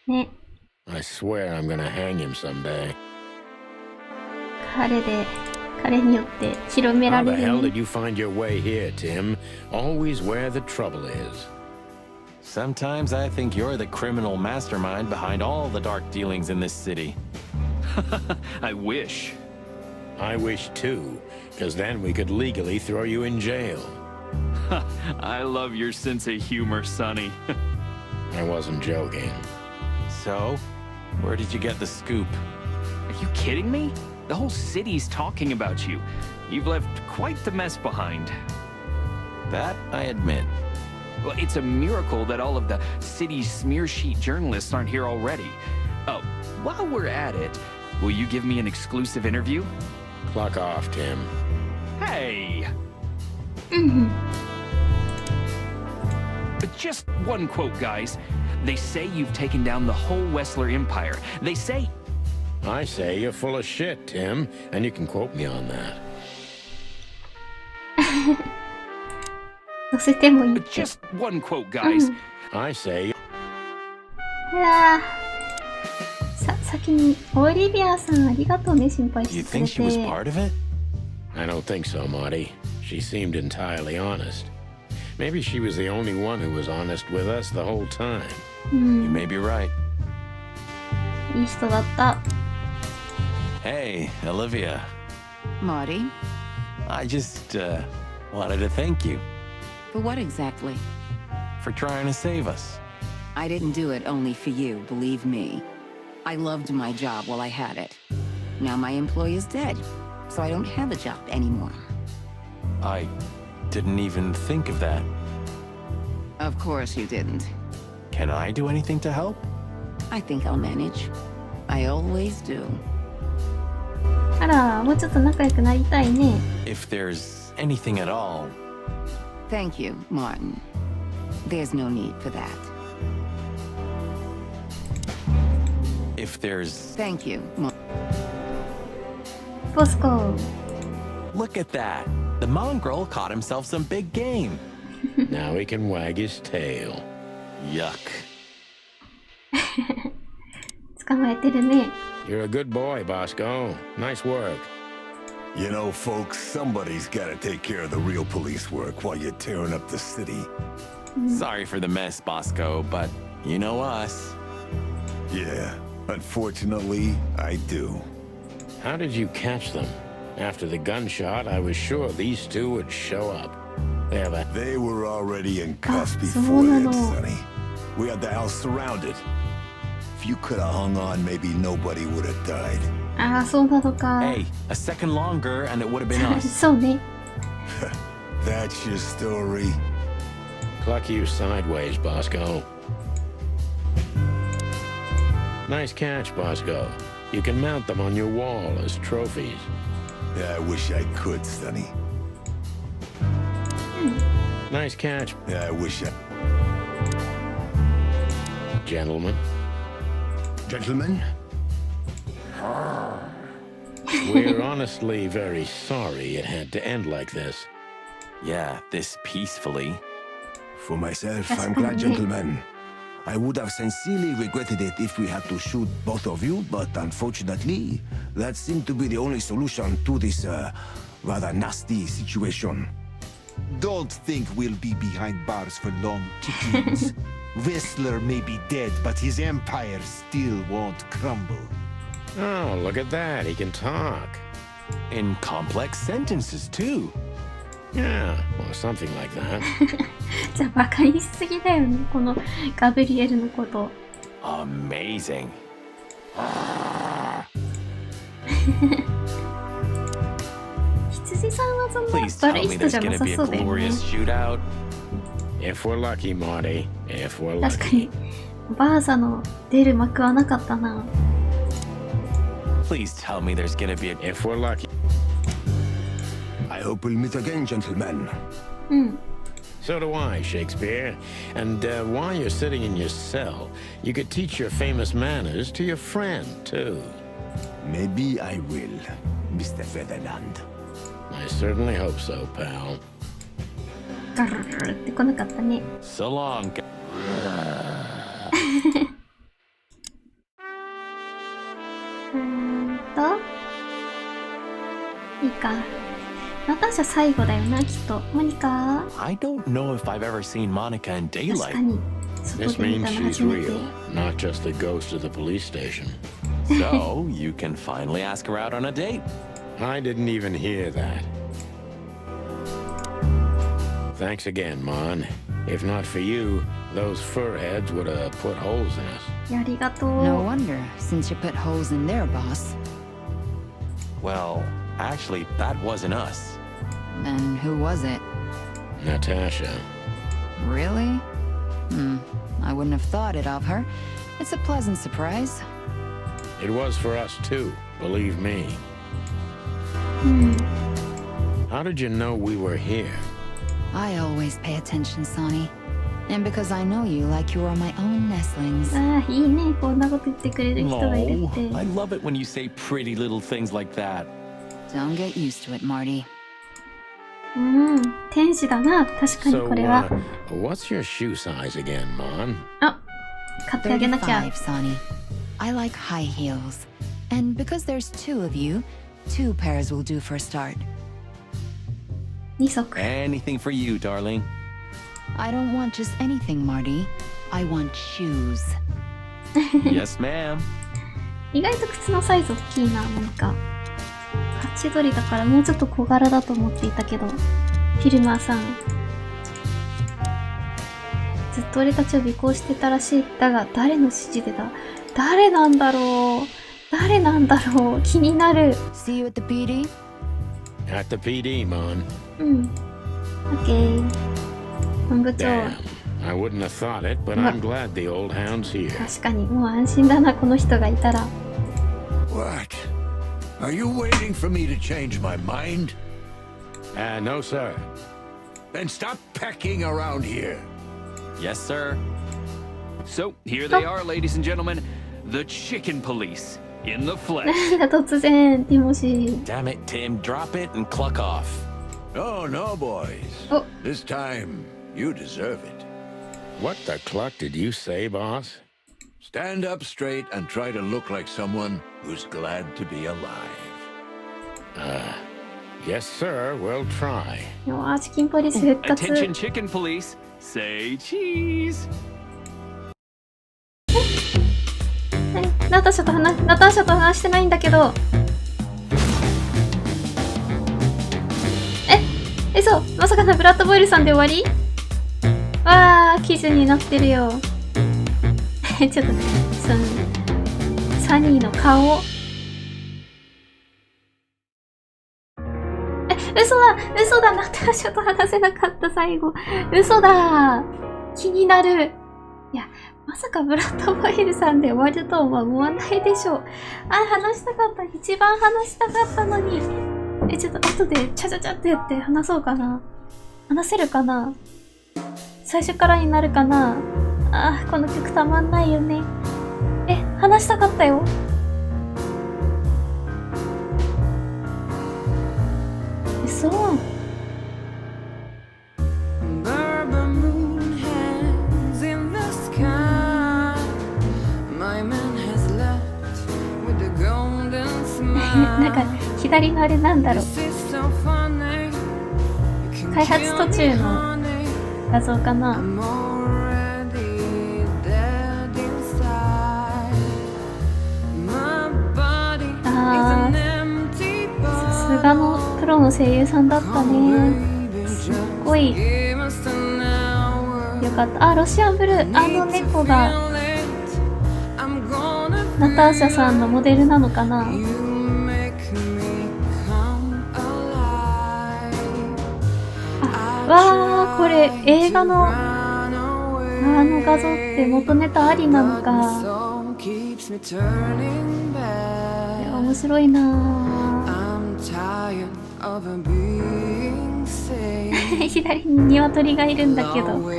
ね、 I swear I'm gonna hang him someday. 彼によって広めら How れ the る hell ね。 did you find your way here, Tim? Always where the trouble is. Sometimes I think you're the criminal mastermind behind all the dark dealings in this city. I wish. I wish too, because then we could legally throw you in jail. I love your sense of humor, Sonny. I wasn't joking. So, where did you get the scoop? Are you kidding me? The whole city's talking about you. You've left quite the mess behind. That I admit. Well, it's a miracle that all of the city's smear sheet journalists aren't here already. Oh, while we're at it, will you give me an exclusive interview? Clock off, Tim. Hey! But just one quote, guys. They say you've taken down the whole Wessler empire. They say... I say you're full of shit, Tim, and you can quote me on that. 載せてもいいっ But て。 just one quote, guys. I say いやー、先にオリビアさんありがとうね、心配 Do し you てくれ think she was て。 part of it? I don't think so, Marty. She seemed entirely honest. Maybe she was the only one who was honest with us the whole time. You may be right. いい人だった。 Hey, Olivia. Marty? I just wanted to thank you For what exactly? for trying to save us. I didn't do it only for you, believe me. I loved my job while I had it. Now my employee is dead, so I don't have a job anymore. I didn't even think of that. Of course you didn't. Can I do anything to help? I think I'll manage. I always do. あら、もうちょっと仲良くなりたいね。 If there's anything at all. Thank you, Martin. There's no need for that. If there's... Thank you,ボスコ。 Look at that. The mongrel caught himself some big game. Now he can wag his tail. Yuck. 捕まえてるね。 You're a good boy, Bosco. Nice work. You know, folks, somebody's gotta take care of the real police work while you're tearing up the city. Sorry for the mess, Bosco, but you know us. Yeah, unfortunately, I do. How did you catch them? After the gunshot, I was sure these two would show up. They were already in cuffs Ah, before so then, no. Sonny. We had the house surrounded. If you could have hung on, maybe nobody would have died. ああ、そうなのか。 Hey, a second longer and it would have been us. そうね。 That's your story. Cluck you sideways, Bosco. Nice catch, Bosco. You can mount them on your wall as trophies. Yeah, I wish I could, Sonny. Nice catch, Yeah, I wish I... gentlemen. Gentlemen? We're honestly very sorry it had to end like this. Yeah, this peacefully. For myself, That's I'm glad, funny. gentlemen. I would have sincerely regretted it if we had to shoot both of you, but unfortunately, that seemed to be the only solution to this, rather nasty situation. Don't think we'll be behind bars for long, chickens. Whistler may be dead, but his empire still won't crumble. Oh, look at that. He can talk. In complex sentences, too. Yeah, or something like that. じゃあバカにしすぎだよね、このガブリエルのこと。Amazing. 羊さんはそんな Please 悪 tell い me 人 there's じゃな gonna さ be a そうだよね。 glorious shootout. If we're lucky, Marty. If we're 確か lucky. にバーサの出る幕はなかったな。 Please tell me there's gonna be a... If we're lucky. I hope we'll meet again, gentlemen. うん。 So do I, Shakespeare. And while you're sitting in your cell, you could teach your famous manners to your friend, too. Maybe I will, Mr. Featherland. I certainly hope so, pal. ガルルルって来なかったね。 So long. いいか。ナターシャ最後だよな、きっと。モニカ I don't know if I've ever seen Monica in 確 daylight. かに。外 This で見 means たの she's 初めて。 real, not just the ghost of the police station. So you can finally ask her out on a date. I didn't even hear that. Thanks again, Mon. If not for you, those fur heads would have put holes in us. ありがとう。 No wonder, since you put holes in their boss. Well, actually, that wasn't us. Then who was it? Natasha. Really? I wouldn't have thought it of her. It's a pleasant surprise. It was for us too, believe me. うん。 How did you know we were here? I always pay attention, Sonny. And because I know you like you are my own nestlings. ああ、いいね。こんなこと言ってくれる人がいる No, って。 I love it when you say pretty little things like that. Don't get used to it, Marty. うん。天使だな。確かに So, これは。 what's your shoe size again, Mon? あ、買ってあげなきゃ。 35, Sonny. I like high heels. And because there's two of you, 2 pairs will do for a start. 2足。 Anything for you, darling. I don't want just anything, Marty. I want shoes. Yes, ma'am. 意外と靴のサイズ大きいな、なんか。ハチドリだからもうちょっと小柄だと思っていたけど。フィルマーさん。ずっと俺たちを尾行してたらしい。だが、誰の指示でだ？誰なんだろう？誰なんだろう？気になる。 See you at the PD? At the PD, Mon. うん。オッケー。本部長。 Damn. I wouldn't have thought it, but I'm glad the old hound's here. 確かに、もう安心だな、この人がいたら。 What? Are you waiting for me to change my mind? No, sir. Then stop pecking around here. Yes, sir. So, here they are, ladies and gentlemen. The Chicken Police. In the flesh. なんだ突然、ティモシー。 Damn it, Tim. Drop it and cluck off. Oh, no, boys. Oh. This time, you deserve it. What the cluck did you say, boss? Stand up straight and try to look like someone who's glad to be alive. Yes, sir. We'll try. よチキンポリス復活。 Attention, Chicken Police. Say cheese. ナターシャと話してないんだけど。嘘、まさかのブラッドボイルさんで終わり？わー、記事になってるよ。ちょっと、サニーの顔。嘘だ、ナターシャと話せなかった最後。嘘だ、気になる。いや、まさかブラッドボイルさんで終わるとは思わないでしょう。話したかった。一番話したかったのに。ちょっと後でチャチャチャってやって話そうかな。話せるかな？最初からになるかな？この曲たまんないよね。話したかったよ。嘘。なんか左のあれなんだろう。開発途中の画像かな。さすがのプロの声優さんだったね。すっごいよかった。あ、ロシアンブルー、あの猫がナターシャさんのモデルなのかな。わー、これ映画のあの画像って元ネタありなのか。いや、面白いなぁ。左に鶏がいるんだけど、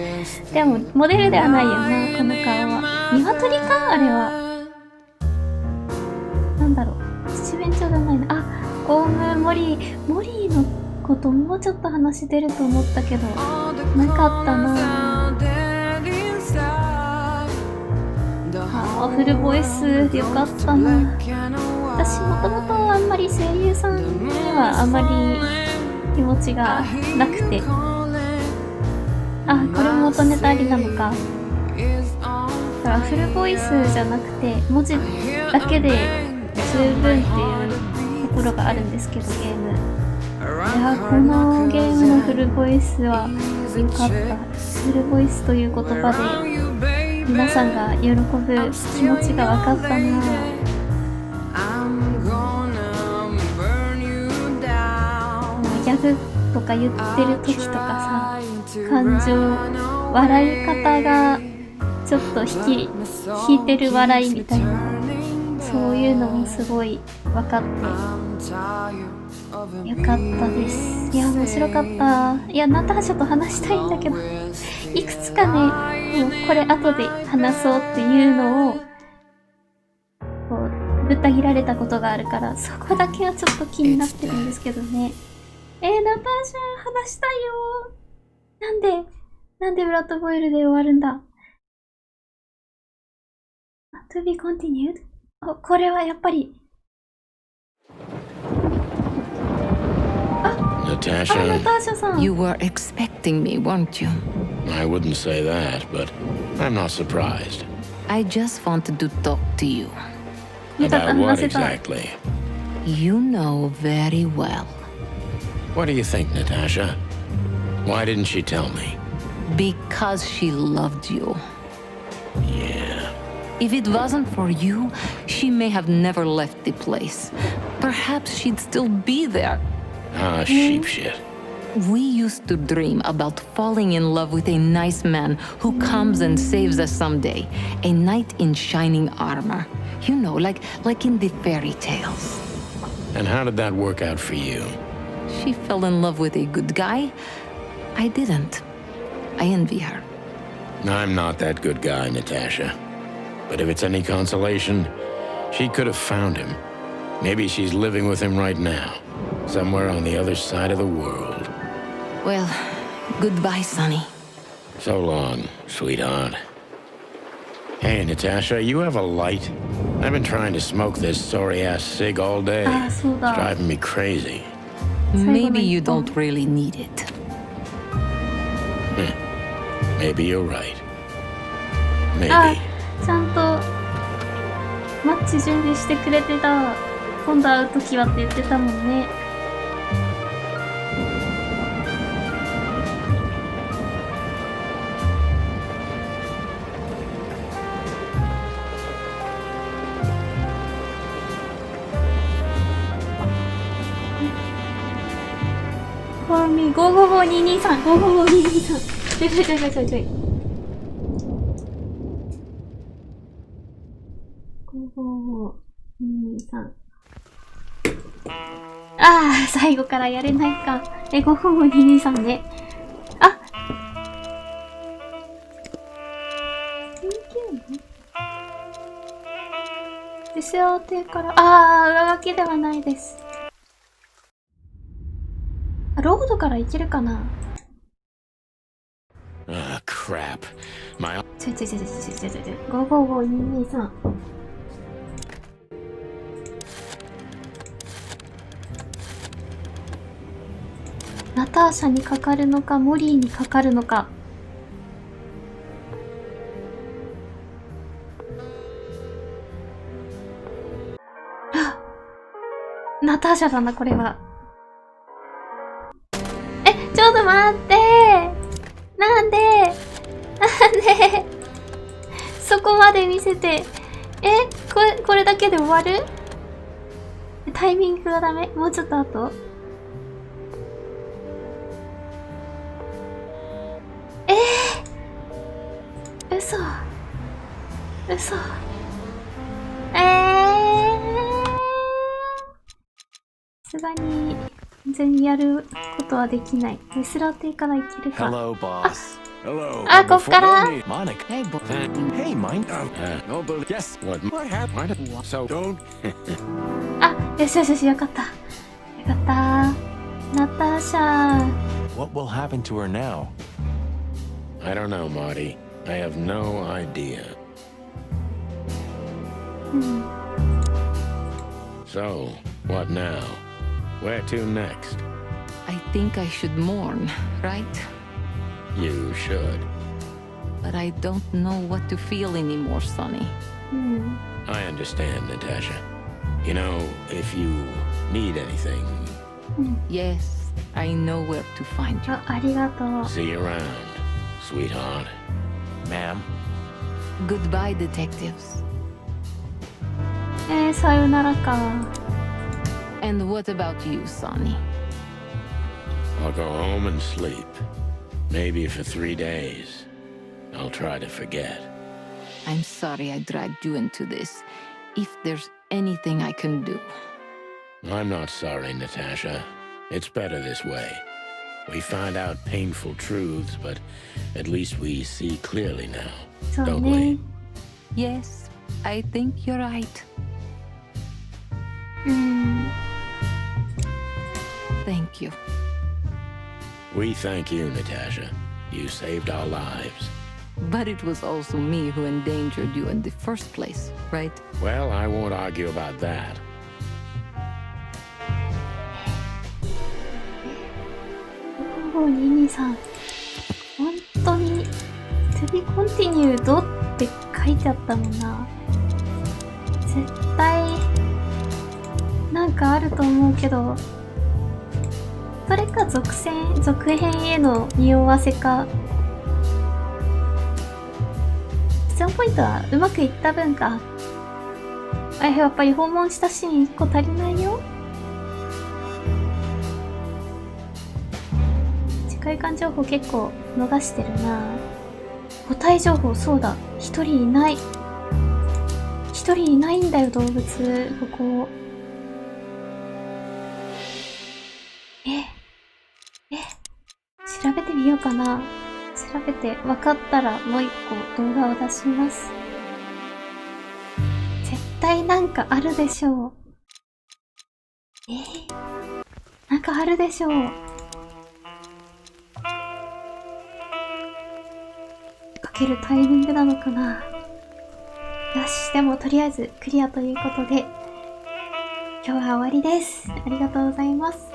でもモデルではないよな、この顔は。鶏か、あれは。なんだろう、七面鳥じゃないな。あ、オウムモリーのこともうちょっと話出ると思ったけどなかったな。あ、フルボイスよかったな。私もともとあんまり声優さんにはあんまり気持ちがなくて、あ、これも元ネタありなのか。だからフルボイスじゃなくて文字だけで十分っていうところがあるんですけど、ゲーム。いや、このゲームのフルボイスは良かった。フルボイスという言葉で皆さんが喜ぶ気持ちが分かったな。ギャグとか言ってる時とかさ、感情、笑い方がちょっと引いてる笑いみたいな、そういうのもすごい分かってよかったです。いや、面白かった。いや、ナターシャと話したいんだけど、いくつかね、もうこれ後で話そうっていうのをこうぶった切られたことがあるから、そこだけはちょっと気になってるんですけどね。ナターシャ話したいよ。なんでブラッドボイルで終わるんだ。To be continued? これはやっぱり。Natasha, you were expecting me, weren't you? I wouldn't say that, but I'm not surprised. I just wanted to talk to you. About what exactly? You know very well. What do you think, Natasha? Why didn't she tell me? Because she loved you. Yeah. If it wasn't for you, she may have never left the place. Perhaps she'd still be there. Ah, sheep shit. We used to dream about falling in love with a nice man who comes and saves us someday. A knight in shining armor. You know, like in the fairy tales. And how did that work out for you? She fell in love with a good guy. I didn't. I envy her. I'm not that good guy, Natasha. But if it's any consolation, she could have found him. Maybe she's living with him right now, somewhere on the other side of the world. Well, goodbye, Sonny. So long, sweetheart. Hey, Natasha, you have a light? I've been trying to smoke this sorry-ass cig all day. It's driving me crazy. Maybe you don't really need it. Maybe you're right. Maybe. ちゃんとマッチ準備してくれてた。今度会うときはって言ってたもんね。For me 555223 555223ちょい5523。ああ、最後からやれないか。555223ね。あ、自称艇から、上書きではないです。ロードから行けるかな。crap. My... 555223。ナターシャにかかるのか、モリーにかかるのか。ナターシャだな、これは。そこまで見せて。これだけで終わる？タイミングがダメ？もうちょっと後？嘘。さすがに全然やることはできない。レスラーってからいけるか。Hello, boss. Hello. こっから。Monica. Hey, hey, mine. No, but yes. What happened? So don't. よし、よかった。ナターシャ。What will happen to her now? I don't know, Marty. I have no idea. So, what now? Where to next? I think I should mourn, right? You should. But I don't know what to feel anymore, Sonny. I understand, Natasha. You know, if you need anything, Yes, I know where to find you. ありがとう。 see you around, sweetheart. Ma'am? Goodbye, detectives. さよならか。 And what about you, Sonny? I'll go home and sleep. Maybe for 3 days. I'll try to forget. I'm sorry I dragged you into this. If there's anything I can do. I'm not sorry, Natasha. It's better this way. We find out painful truths, but at least we see clearly now, そう don't ね we?。 Yes, I think you're right. Thank you. We thank you, Natasha. You saved our lives. But it was also me who endangered you in the first place, right? Well, I won't argue about that. 223。本当に To be continued って書いてあったもんな。絶対なんかあると思うけど、それか続編への匂わせか。必要ポイントはうまくいった分か。やっぱり訪問したシーン1個足りないよ。世界観情報結構逃してるな。個体情報、そうだ。一人いないんだよ、動物。ここ。調べてみようかな。調べて分かったらもう一個動画を出します。絶対なんかあるでしょう。なんかあるでしょう。かけるタイミングなのかな。よし、でもとりあえずクリアということで、今日は終わりです。ありがとうございます。